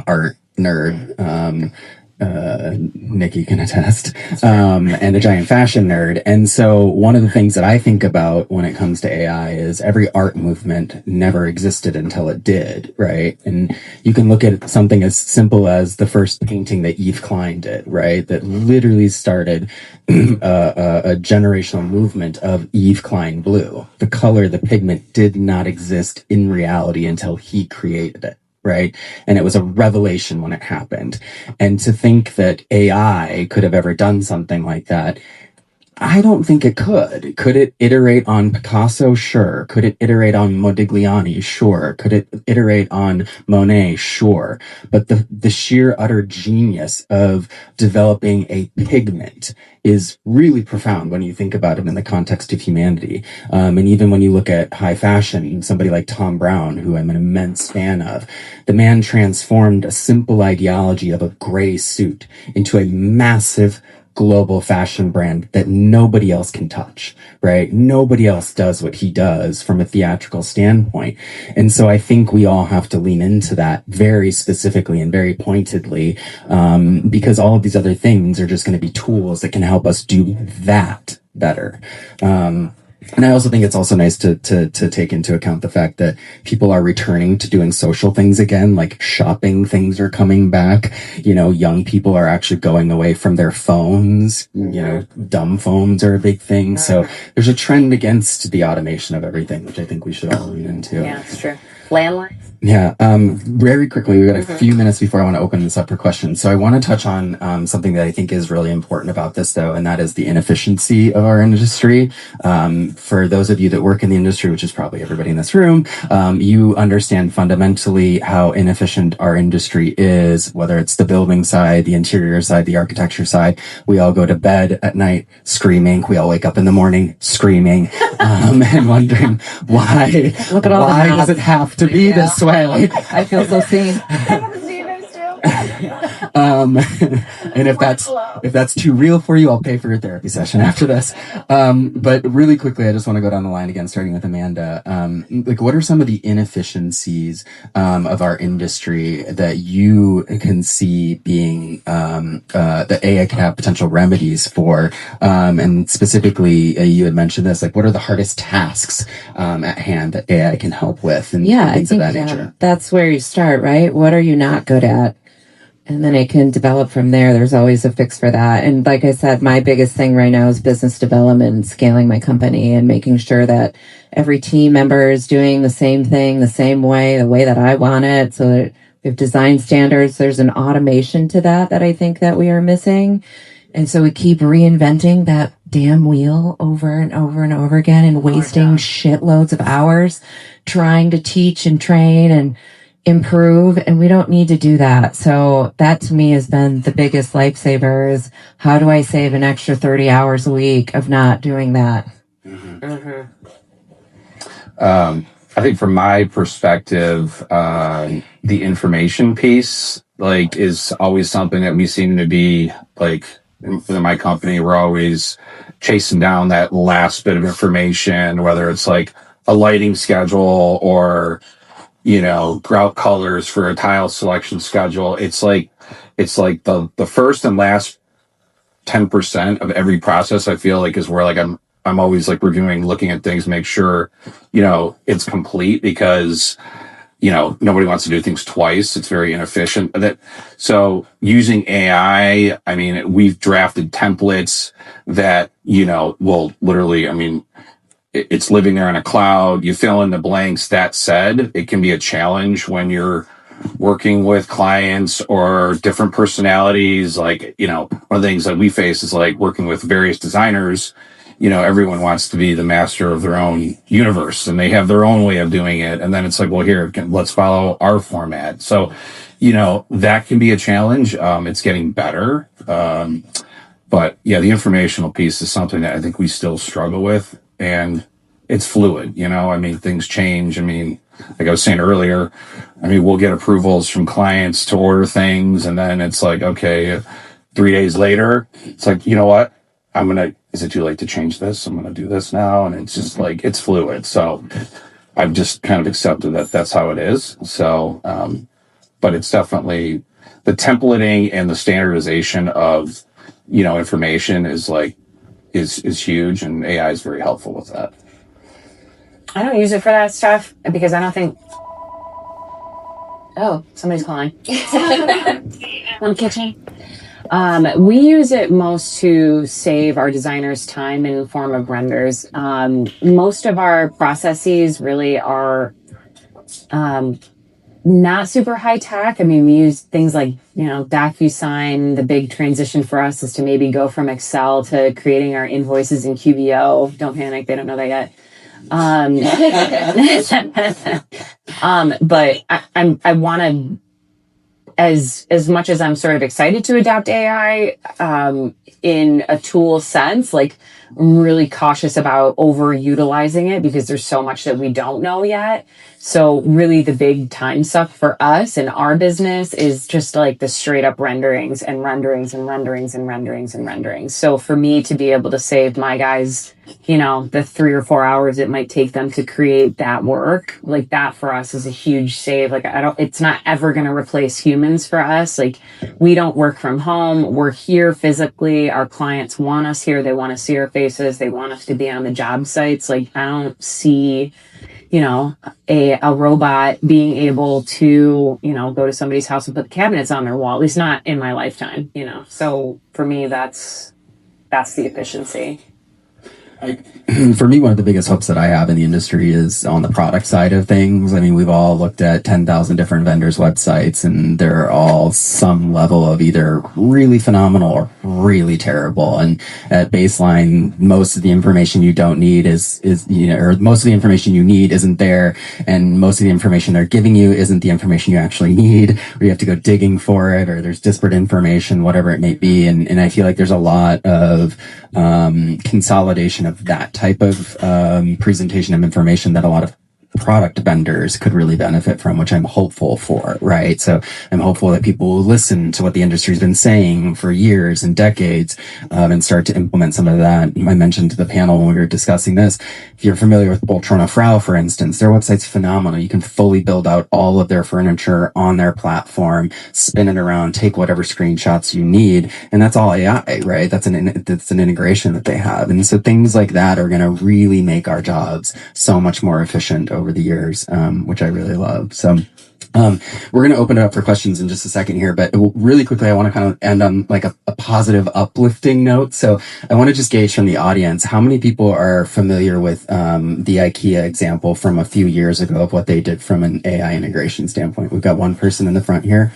art nerd. Niki can attest, and a giant fashion nerd. And so one of the things that I think about when it comes to AI is every art movement never existed until it did, right? And you can look at something as simple as the first painting that Yves Klein did, right? That literally started a generational movement of Yves Klein blue. The color, the pigment did not exist in reality until he created it. Right. And it was a revelation when it happened. And to think that AI could have ever done something like that, I don't think it could. Could it iterate on Picasso? Sure. Could it iterate on Modigliani? Sure. Could it iterate on Monet? Sure. But the sheer utter genius of developing a pigment is really profound when you think about it in the context of humanity. And even when you look at high fashion, somebody like Tom Brown, who I'm an immense fan of, the man transformed a simple ideology of a gray suit into a massive global fashion brand that nobody else can touch, right? Nobody else does what he does from a theatrical standpoint. And so I think we all have to lean into that very specifically and very pointedly, because all of these other things are just going to be tools that can help us do that better. And I also think it's also nice to take into account the fact that people are returning to doing social things again, like shopping things are coming back. You know, young people are actually going away from their phones. You know, dumb phones are a big thing. So there's a trend against the automation of everything, which I think we should all lean into. Yeah, it's true. Landlines. Yeah. Very quickly, we've got a few minutes before I want to open this up for questions. So I want to touch on something that I think is really important about this, though, and that is the inefficiency of our industry. For those of you that work in the industry, which is probably everybody in this room, you understand fundamentally how inefficient our industry is, whether it's the building side, the interior side, the architecture side. We all go to bed at night screaming. We all wake up in the morning screaming, and wondering why does it have to be this way? I feel so seen. And if that's too real for you, I'll pay for your therapy session after this. But really quickly, I just want to go down the line again, starting with Amanda. Like, what are some of the inefficiencies of our industry that you can see being that AI can have potential remedies for? And specifically, you had mentioned this. Like, what are the hardest tasks at hand that AI can help with? And things of that nature. That's where you start, right? What are you not good at? And then it can develop from there. There's always a fix for that. And like I said, my biggest thing right now is business development and scaling my company and making sure that every team member is doing the same thing, the same way, the way that I want it. So that we have design standards. There's an automation to that I think that we are missing. And so we keep reinventing that damn wheel over and over and over again and wasting shitloads of hours trying to teach and train and improve, and we don't need to do that. So that to me has been the biggest lifesaver is how do I save an extra 30 hours a week of not doing that? I think from my perspective, the information piece, like, is always something that we seem to be, like, in my company, we're always chasing down that last bit of information, whether it's like a lighting schedule or, you know, grout colors for a tile selection schedule. It's like the first and last 10% of every process, I feel like, is where, like, I'm always, like, reviewing, looking at things, make sure, you know, it's complete, because, you know, nobody wants to do things twice. It's very inefficient. So using AI, I mean, we've drafted templates that, you know, will literally, I mean, it's living there in a cloud. You fill in the blanks. That said, it can be a challenge when you're working with clients or different personalities. Like, you know, one of the things that we face is, like, working with various designers. You know, everyone wants to be the master of their own universe, and they have their own way of doing it. And then it's like, well, here, let's follow our format. So, you know, that can be a challenge. It's getting better. But yeah, the informational piece is something that I think we still struggle with, and it's fluid. You know, I mean, things change. I mean, like I was saying earlier, I mean, we'll get approvals from clients to order things, and then it's like, okay, 3 days later, it's like, you know what? Is it too late to change this? I'm going to do this now. And it's just like, it's fluid. So I've just kind of accepted that that's how it is. So, but it's definitely templating and the standardization of, information is huge, and AI is very helpful with that. I don't use it for that stuff because I don't think. Oh, somebody's calling. On kitchen. We use it most to save our designers time in the form of renders. Most of our processes really are not super high tech. I mean, we use things like, DocuSign. The big transition for us is to maybe go from Excel to creating our invoices in QBO. Don't panic, they don't know that yet. But I want to, as much as I'm sort of excited to adopt AI, in a tool sense, like I'm really cautious about overutilizing it because there's so much that we don't know yet. So really the big time suck for us and our business is just like the straight up renderings and renderings and renderings and renderings and renderings. So for me to be able to save my guys, the 3 or 4 hours it might take them to create that work, like that for us is a huge save. Like it's not ever going to replace humans for us. Like we don't work from home. We're here physically. Our clients want us here. They want to see our faces. They want us to be on the job sites. Like I don't see, a robot being able to, go to somebody's house and put the cabinets on their wall, at least not in my lifetime, So for me, that's the efficiency. For me, one of the biggest hopes that I have in the industry is on the product side of things. I mean, we've all looked at 10,000 different vendors' websites, and they're all some level of either really phenomenal or really terrible. And at baseline, most of the information you don't need is or most of the information you need isn't there, and most of the information they're giving you isn't the information you actually need, or you have to go digging for it, or there's disparate information, whatever it may be. And I feel like there's a lot of consolidation of that type of presentation of information that a lot of product vendors could really benefit from, which I'm hopeful for, right? So I'm hopeful that people will listen to what the industry's been saying for years and decades, and start to implement some of that. I mentioned to the panel when we were discussing this, if you're familiar with Poltrona Frau, for instance, their website's phenomenal. You can fully build out all of their furniture on their platform, spin it around, take whatever screenshots you need, and that's all AI, right? That's an integration that they have. And so things like that are going to really make our jobs so much more efficient over the years, which I really love. So we're going to open it up for questions in just a second here, but really quickly, I want to kind of end on like a positive, uplifting note. So I want to just gauge from the audience, how many people are familiar with the IKEA example from a few years ago of what they did from an AI integration standpoint? We've got one person in the front here.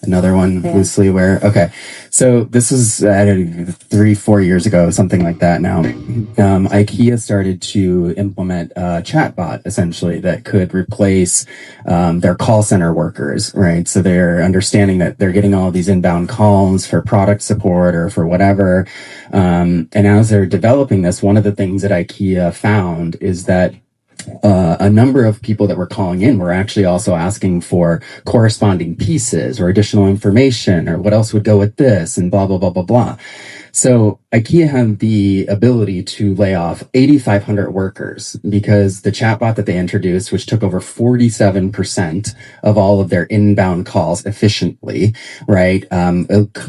Another one loosely aware. Okay. So this was 3-4 years ago, something like that now. IKEA started to implement a chatbot essentially that could replace their call center workers, right? So they're understanding that they're getting all of these inbound calls for product support or for whatever. And as they're developing this, one of the things that IKEA found is that a number of people that were calling in were actually also asking for corresponding pieces or additional information or what else would go with this and blah, blah, blah, blah, blah. So IKEA had the ability to lay off 8,500 workers because the chatbot that they introduced, which took over 47% of all of their inbound calls efficiently, right,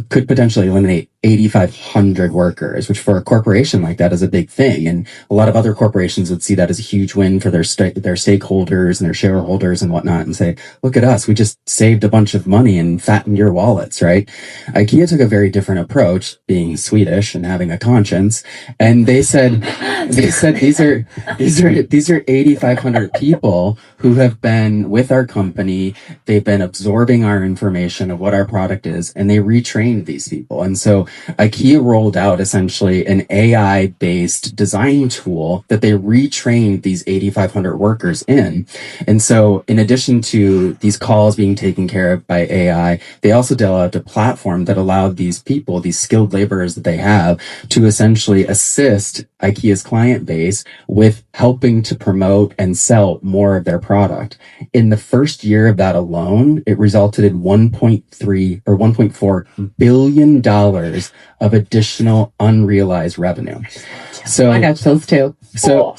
could potentially eliminate 8,500 workers, which for a corporation like that is a big thing. And a lot of other corporations would see that as a huge win for their stakeholders and their shareholders and whatnot and say, look at us, we just saved a bunch of money and fattened your wallets, right? IKEA took a very different approach, being Swedish and having a conscience. And they said these are 8,500 people who have been with our company. They've been absorbing our information of what our product is, and they retrained these people. And so IKEA rolled out essentially an AI-based design tool that they retrained these 8,500 workers in. And so in addition to these calls being taken care of by AI, they also developed a platform that allowed these people, these skilled laborers that they have, to essentially assist IKEA's client base with helping to promote and sell more of their product. In the first year of that alone, it resulted in $1.3 or $1.4 billion of additional unrealized revenue. So I got those too. So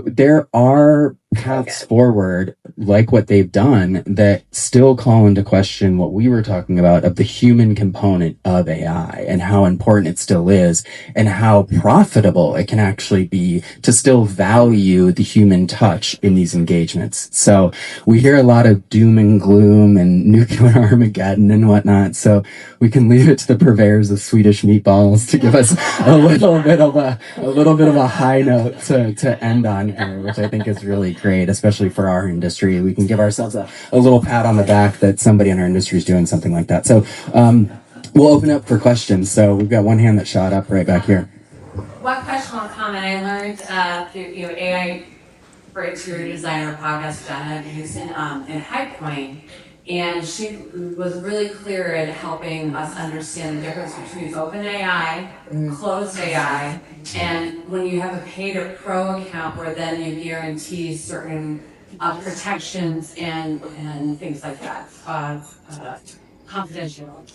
there are paths forward, like what they've done, that still call into question what we were talking about of the human component of AI and how important it still is and how profitable it can actually be to still value the human touch in these engagements. So we hear a lot of doom and gloom and nuclear Armageddon and whatnot. So we can leave it to the purveyors of Swedish meatballs to give us a little bit of a high note to end on here, which I think is really great, especially for our industry. We can give ourselves a little pat on the back that somebody in our industry is doing something like that. So we'll open up for questions. So we've got one hand that shot up right back here. One question or comment I learned through AI for interior designer podcast Donna who's in High Point, and she was really clear in helping us understand the difference between open AI, closed AI, and when you have a paid or pro account where then you guarantee certain protections and things like that, confidential.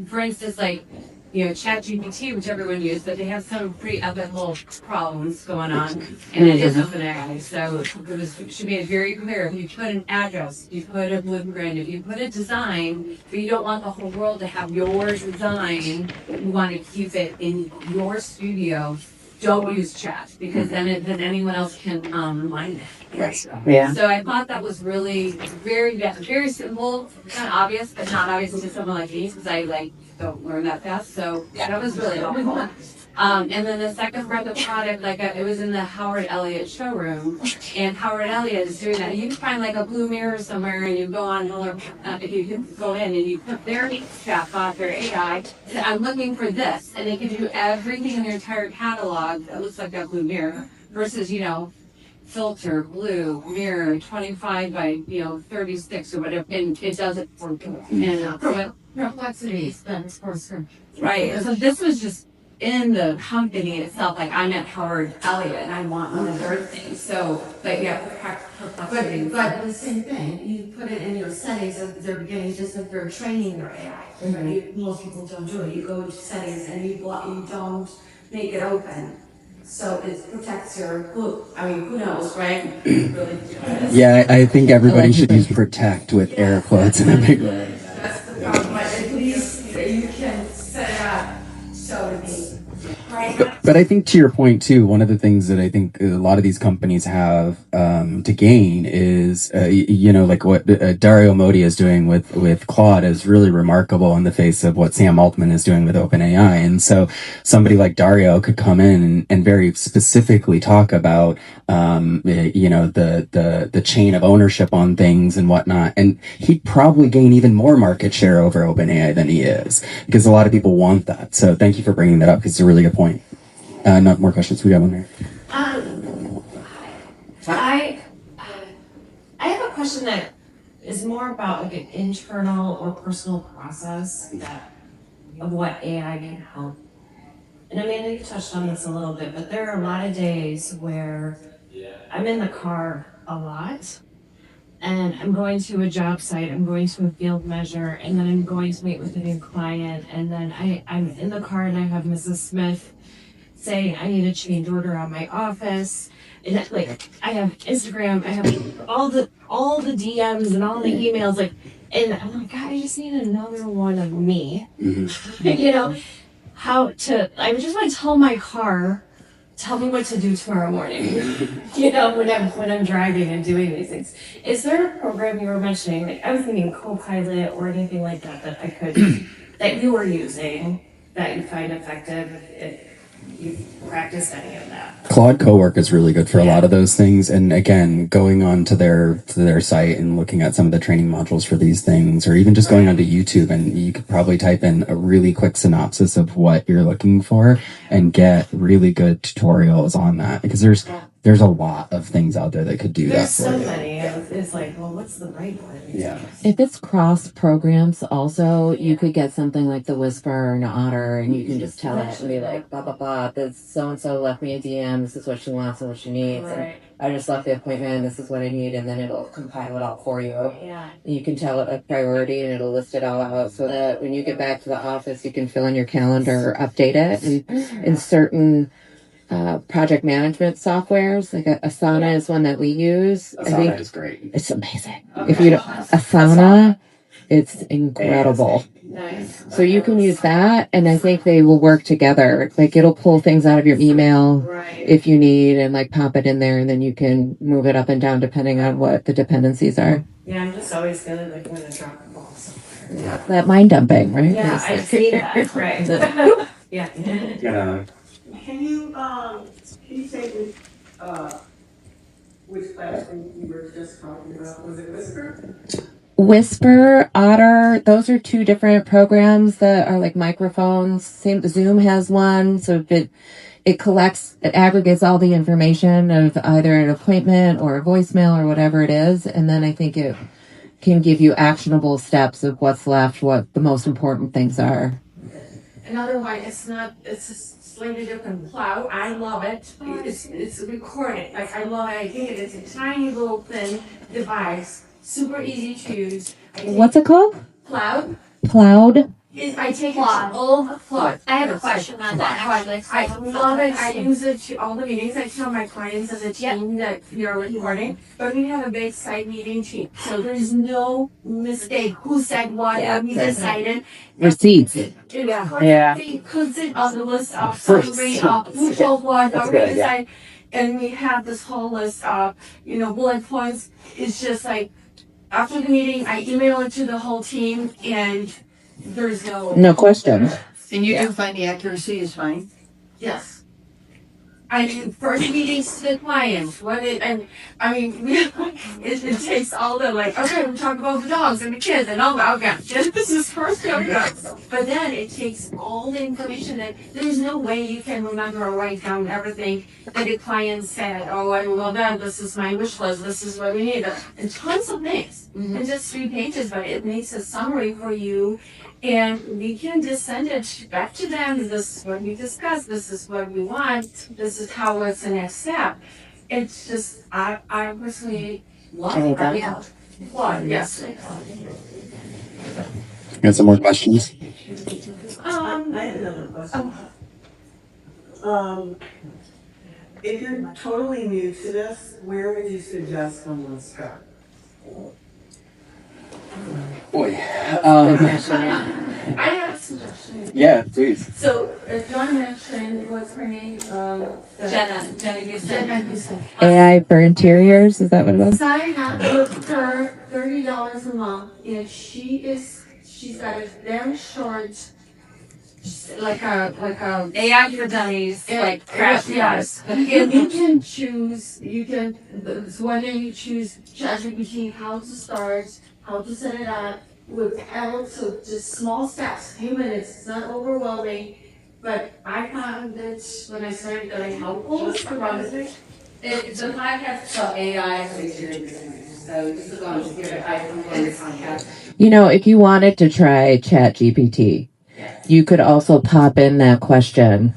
For instance, like ChatGPT, which everyone uses, but they have some pretty ethical problems going on, and it is open AI. So should be very clear. If you put an address, if you put a blueprint, if you put a design, but you don't want the whole world to have your design, you want to keep it in your studio. Don't use chat because then anyone else can mine it. Right. Yeah. So I thought that was really very simple, kind of obvious, but not obvious to someone like me because I don't learn that fast. So that was really helpful. And then the second part of the product, it was in the Howard Elliott showroom, and Howard Elliott is doing that. You can find a blue mirror somewhere, and you go on, if you can go in and you put their chatbot, their AI, say, I'm looking for this, and they can do everything in their entire catalog that looks like that blue mirror, versus filter blue mirror 25 by 36 or whatever, and it does it for people. And Complexity spends for right. So this was just in the company itself, I'm at Howard Elliott and I want one of their things. So, perplexity. But the same thing, you put it in your settings at the beginning, just if they're training their AI. Mm-hmm. Most people don't do it. You go into settings and you don't make it open. So it protects your who knows, right? Yeah, I think everybody should use protect with air quotes in a big way. That's the problem. But at least you can set it up so to be right. But I think to your point too, one of the things that I think a lot of these companies have to gain is, like what Dario Modi is doing with Claude is really remarkable in the face of what Sam Altman is doing with OpenAI. And so somebody like Dario could come in and very specifically talk about, the chain of ownership on things and whatnot. And he'd probably gain even more market share over OpenAI than he is, because a lot of people want that. So thank you for bringing that up, because it's a really good point. Not more questions. We got one there. I have a question that is more about an internal or personal process of what AI can help. And Amanda, you touched on this a little bit, but there are a lot of days where I'm in the car a lot, and I'm going to a job site, I'm going to a field measure, and then I'm going to meet with a new client, and then I'm in the car and I have Mrs. Smith say I need a change order on my office, and I have Instagram, I have all the DMs and all the emails, and I'm like, God, I just need another one of me. Mm-hmm. I just want to tell my car, tell me what to do tomorrow morning. When I'm driving and doing these things. Is there a program you were mentioning? I was thinking Copilot or anything like that that you were using that you find effective if you practice any of that. Claude Cowork is really good for a lot of those things. And again, going on to their site and looking at some of the training modules for these things, or even just going onto YouTube, and you could probably type in a really quick synopsis of what you're looking for and get really good tutorials on that, because there's a lot of things out there that could do that for you. There's so many. It's what's the right one? Yeah. If it's cross programs, also you could get something like the Whisper or an Otter, and you can just tell it and be like, blah blah blah. This so and so left me a DM. This is what she wants and what she needs. Right. And I just left the appointment. This is what I need, and then it'll compile it all for you. Yeah. You can tell it a priority, and it'll list it all out so that when you get back to the office, you can fill in your calendar or update it. And in certain project management softwares. Like Asana is one that we use. I think Asana is great. it's amazing. If you don't, Asana, it's incredible. Nice. So you can use that, and I think they will work together. Like it'll pull things out of your email Right. if you need, and like pop it in there, and then you can move it up and down depending on what the dependencies are. Yeah, I'm just always feeling like I'm gonna drop the ball somewhere. That mind dumping, right? Yeah, I see that. Right. Yeah. Yeah. Can you say which platform you were just talking about? Was it Whisper? Whisper, Otter, those are two different programs that are like microphones. Same, Zoom has one, so it collects, it aggregates all the information of either an appointment or a voicemail or whatever it is, and then I think it can give you actionable steps of what's left, what the most important things are. Another one, it's a slightly different cloud. I love it. It's recorded. Like I love it. I think it's a tiny little thin device, super easy to use. What's it called? Cloud. Cloud? I take it Plug. to all Plug. I have a question on that actually. I love it. I use it to all the meetings. I tell my clients as a team that you're recording, but we have a big site meeting team. So there's no mistake who said what, Yeah, we decided. Receipts. Yeah. They puts it on the list of summary of who told what, or we decide. And we have this whole list of, bullet points. It's just like, after the meeting, I email it to the whole team and there's No question. And you do find the accuracy is fine? yes. I mean, first meetings to the client, it takes all the okay, we talk about the dogs and the kids and all that, okay, this is first but then it takes all the information that there's no way you can remember or write down everything that the client said, well then, this is my wish list, this is what we need, and tons of things, and just 3 pages, but it makes a summary for you. And we can just send it back to them. This is what we discussed. This is what we want. This is how it's the next step. It's just, I personally love it. Yeah. What? Yes. Got some more questions? I have another question. If you're totally new to this, where would you suggest someone start? Boy. I have a suggestion. Yeah, please. So, John mentioned, what's her name? Jenna Houston. AI for interiors, is that what it was? Sign up with her $30 a month, and she's got a very short, like a AI for dummies, like crash yes. And you can choose, whether you choose ChatGPT, how to start, how to set it up with so just small steps, few minutes, it's not overwhelming. But I found that when I started that I helpful to run it. It's a podcast about AI for interior designers. So this is on here. I can go this podcast. If you wanted to try ChatGPT, you could also pop in that question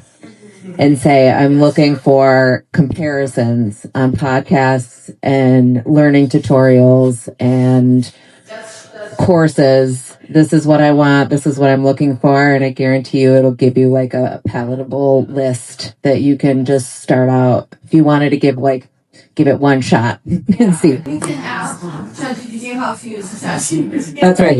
and say, I'm looking for comparisons on podcasts and learning tutorials and courses. This is what I want. This is what I'm looking for. And I guarantee you it'll give you like a palatable list that you can just start out. If you wanted to give it one shot and see. You can ask ChatGPT how to use ChatGPT. That's right.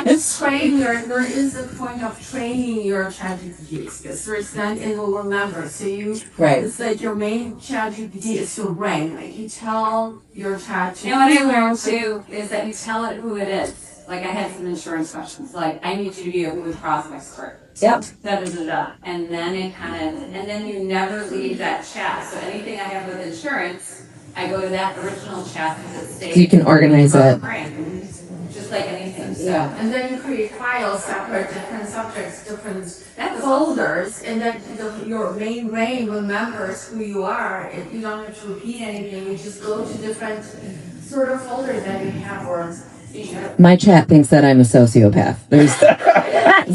It's training. There is a point of training your ChatGPT because there's then it will remember. So it's like your main ChatGPT is your brain. Like you tell your ChatGPT. You know what I learned too is that you tell it who it is. Like I had some insurance questions. Like I need you to be a Blue Cross expert. Yep. And then and then you never leave that chat. So anything I have with insurance, I go to that original chat because it stays. So you can organize it. Just like anything. So. Yeah, and then you create files separate, different subjects, different folders, and then your main brain remembers who you are. If you don't have to repeat anything, you just go to different sort of folders that you have words. My chat thinks that I'm a sociopath. There's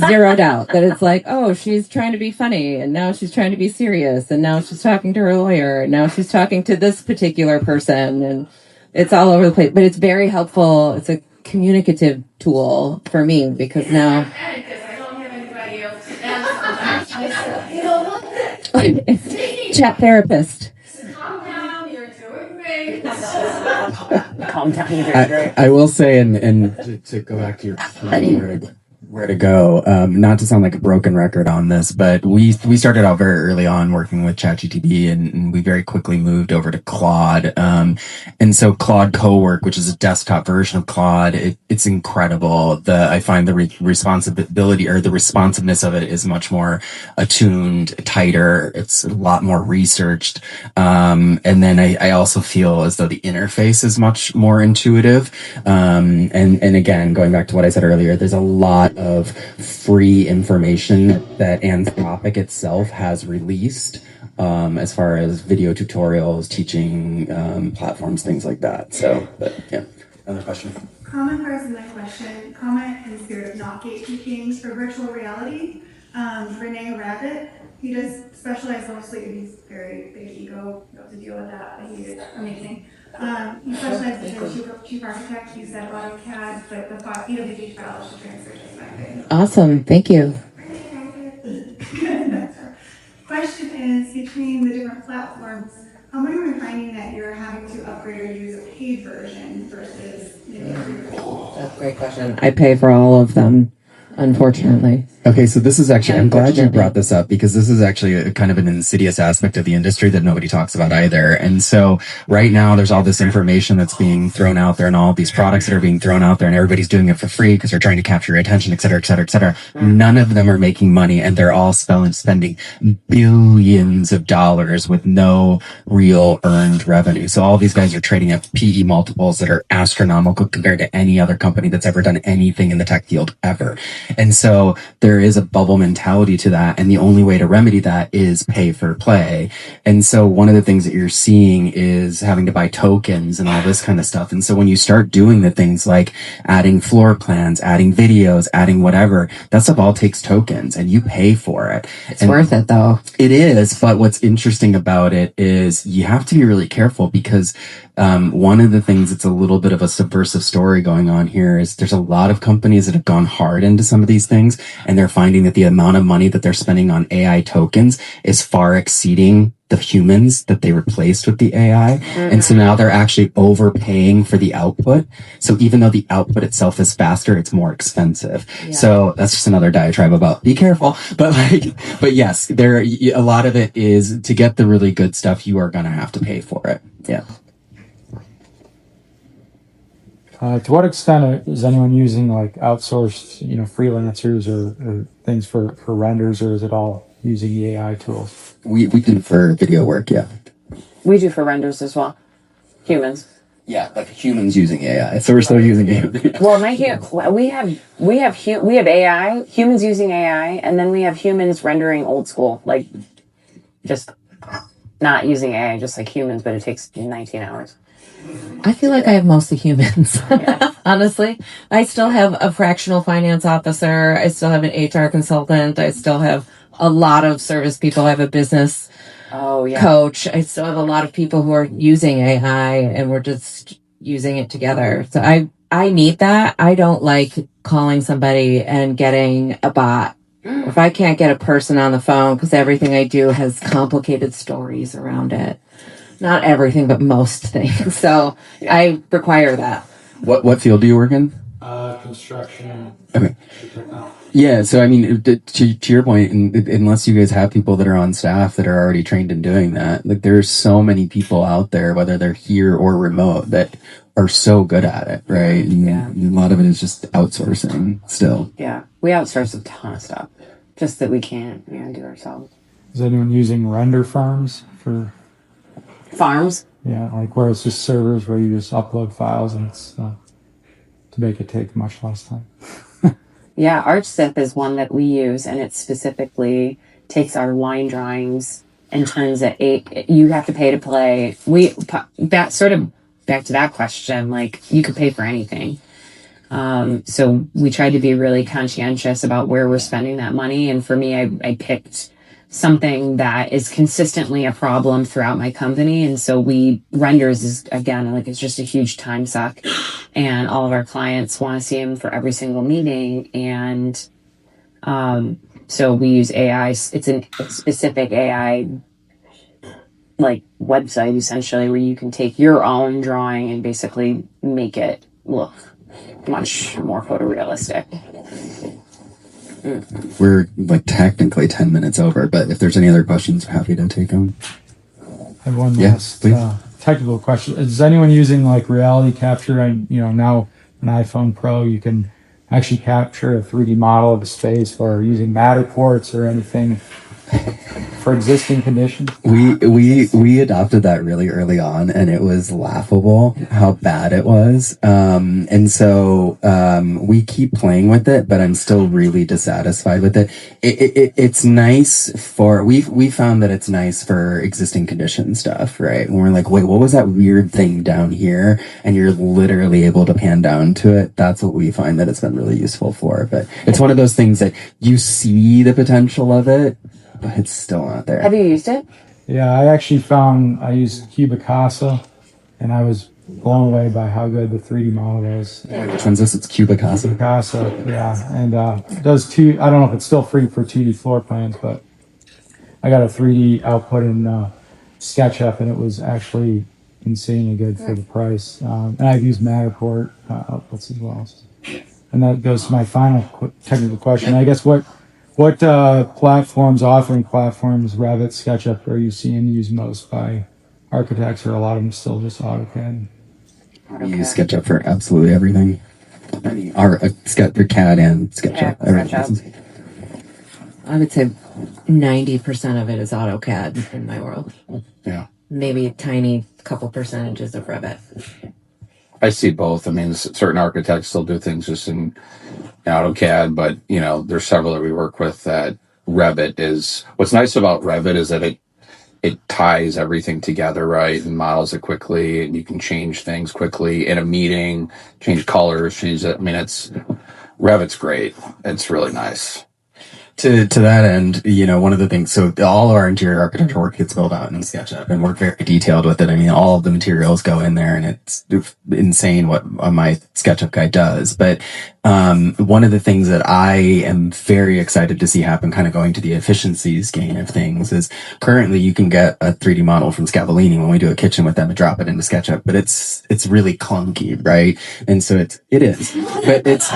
zero doubt that it's like, oh, she's trying to be funny, and now she's trying to be serious, and now she's talking to her lawyer, and now she's talking to this particular person, and it's all over the place. But it's very helpful. It's a communicative tool for me because now. Chat therapist. Calm down, you're doing great. Calm down, you're doing great. I will say, and to go back to your where to go, not to sound like a broken record on this, but we started out very early on working with ChatGPT, and we very quickly moved over to Claude. And so Claude Cowork, which is a desktop version of Claude, it's incredible. I find the responsibility or the responsiveness of it is much more attuned, tighter. It's a lot more researched. And then I also feel as though the interface is much more intuitive. And again, going back to what I said earlier, there's a lot of free information that Anthropic itself has released, as far as video tutorials, teaching platforms, things like that. So, but yeah, another question. Comment first in the question. Comment in the spirit of not gatekeeping for virtual reality. Renee Rabbit, he does specialize mostly, he's very big ego, you have to deal with that, but he is amazing. He specializes in chief architect, he said AutoCAD, but the EWG file should transfer to his. Awesome. Thank you. Question is, between the different platforms, how many are you finding that you're having to upgrade or use a paid version versus maybe a free version? That's a great question. I pay for all of them, unfortunately. Okay, so this is actually, I'm glad you brought this up because this is actually a kind of an insidious aspect of the industry that nobody talks about either. And so right now there's all this information that's being thrown out there and all these products that are being thrown out there and everybody's doing it for free because they're trying to capture your attention, et cetera, et cetera, et cetera. None of them are making money and they're all spending billions of dollars with no real earned revenue. So all these guys are trading at PE multiples that are astronomical compared to any other company that's ever done anything in the tech field ever. And so there is a bubble mentality to that. And the only way to remedy that is pay for play. And so one of the things that you're seeing is having to buy tokens and all this kind of stuff. And so when you start doing the things like adding floor plans, adding videos, adding whatever, that stuff all takes tokens and you pay for it. It's worth it though. It is. But what's interesting about it is you have to be really careful because one of the things that's a little bit of a subversive story going on here is there's a lot of companies that have gone hard into some of these things and they're finding that the amount of money that they're spending on AI tokens is far exceeding the humans that they replaced with the AI. And so now they're actually overpaying for the output. So even though the output itself is faster, it's more expensive. Yeah. So that's just another diatribe about be careful. But yes, a lot of it is to get the really good stuff, you are going to have to pay for it. Yeah. To what extent is anyone using like outsourced, freelancers or things for renders, or is it all using the AI tools? We do for video work, yeah. We do for renders as well. Humans. Yeah, like humans using AI. So we're still using AI. Well, we have AI, humans using AI, and then we have humans rendering old school, like just not using AI, just like humans, but it takes 19 hours. I feel like I have mostly humans, honestly. I still have a fractional finance officer. I still have an HR consultant. I still have a lot of service people. I have a business coach. I still have a lot of people who are using AI and we're just using it together. So I need that. I don't like calling somebody and getting a bot. If I can't get a person on the phone, because everything I do has complicated stories around it. Not everything, but most things. So I require that. What field do you work in? Construction. Okay. Yeah, so I mean, to your point, unless you guys have people that are on staff that are already trained in doing that, like there's so many people out there, whether they're here or remote, that are so good at it, right? And a lot of it is just outsourcing still. Yeah, we outsource a ton of stuff, just that we can't do ourselves. Is anyone using render farms for... Farms? Yeah, like where it's just servers where you just upload files and it's to make it take much less time. Yeah, ArchZip is one that we use, and it specifically takes our line drawings and turns it. You have to pay to play. That sort of back to that question. Like you could pay for anything. So we tried to be really conscientious about where we're spending that money. And for me, I picked something that is consistently a problem throughout my company. And so renders is, again, like it's just a huge time suck. And all of our clients want to see them for every single meeting. And So we use AI. It's a specific AI like website essentially where you can take your own drawing and basically make it look much more photorealistic. We're like technically 10 minutes over, but if there's any other questions, happy to take them. I have one Yes, last technical question. Is anyone using like reality capture? Now an iPhone Pro, you can actually capture a 3D model of a space, or using Matterports or anything for existing conditions. We adopted that really early on, and it was laughable how bad it was. And so we keep playing with it, but I'm still really dissatisfied with it. It's nice for we found that it's nice for existing condition stuff, right? And we're like, wait, what was that weird thing down here? And you're literally able to pan down to it. That's what we find that it's been really useful for. But it's one of those things that you see the potential of it, but it's still not there. Have you used it? Yeah, I used Cubicasa, and I was blown away by how good the 3D model is. Which one's this? It's Cubicasa. Cubicasa, yeah, and it does I don't know if it's still free for 2D floor plans, but I got a 3D output in SketchUp, and it was actually insanely good for the price. And I've used Matterport outputs as well. And that goes to my final technical question. I guess what authoring platforms, Revit, SketchUp, are you seeing used most by architects, or a lot of them still just AutoCAD? We use SketchUp for absolutely everything. I mean, for CAD and SketchUp. SketchUp. I would say 90% of it is AutoCAD in my world. Yeah. Maybe a tiny couple percentages of Revit. I see both. I mean, certain architects still do things just in AutoCAD, but there's several that we work with that Revit is. What's nice about Revit is that it ties everything together, right, and models it quickly, and you can change things quickly in a meeting, change colors, change it. I mean, Revit's great. It's really nice. To that end, one of the things, so all of our interior architecture work gets built out in SketchUp, and we're very detailed with it. I mean, all of the materials go in there, and it's insane what my SketchUp guy does. But one of the things that I am very excited to see happen, kind of going to the efficiencies gain of things, is currently you can get a 3D model from Scavolini when we do a kitchen with them and drop it into SketchUp, but it's really clunky, right? And so it is, but it's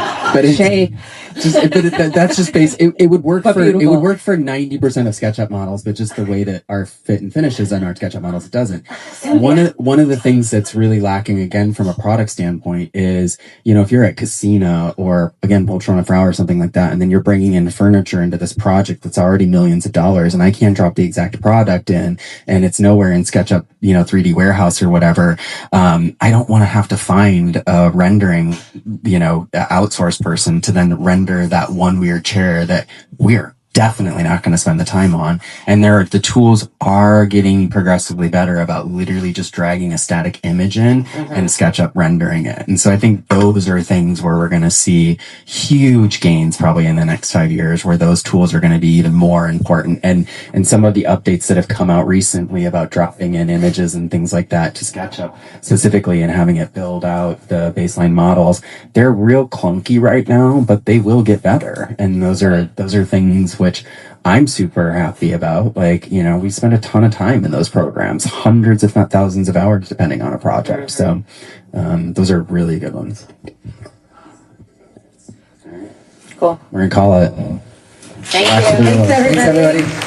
that's just base. It would work for 90% of SketchUp models, but just the way that our fit and finish is on our SketchUp models, it doesn't. One of the things that's really lacking, again, from a product standpoint is, if you're at Casino or again Poltrona Frau or something like that, and then you're bringing in furniture into this project that's already millions of dollars, and I can't drop the exact product in, and it's nowhere in SketchUp, 3D warehouse or whatever. I don't want to have to find a rendering, outsourced person to then render that one weird chair that we're definitely not going to spend the time on. And the tools are getting progressively better about literally just dragging a static image in and SketchUp rendering it. And so I think those are things where we're going to see huge gains probably in the next 5 years, where those tools are going to be even more important. And some of the updates that have come out recently about dropping in images and things like that to SketchUp specifically and having it build out the baseline models, they're real clunky right now, but they will get better. And those are things which I'm super happy about. Like, we spend a ton of time in those programs, hundreds if not thousands of hours depending on a project. So those are really good ones. Cool. We're gonna call it. Thank you. Thanks everybody.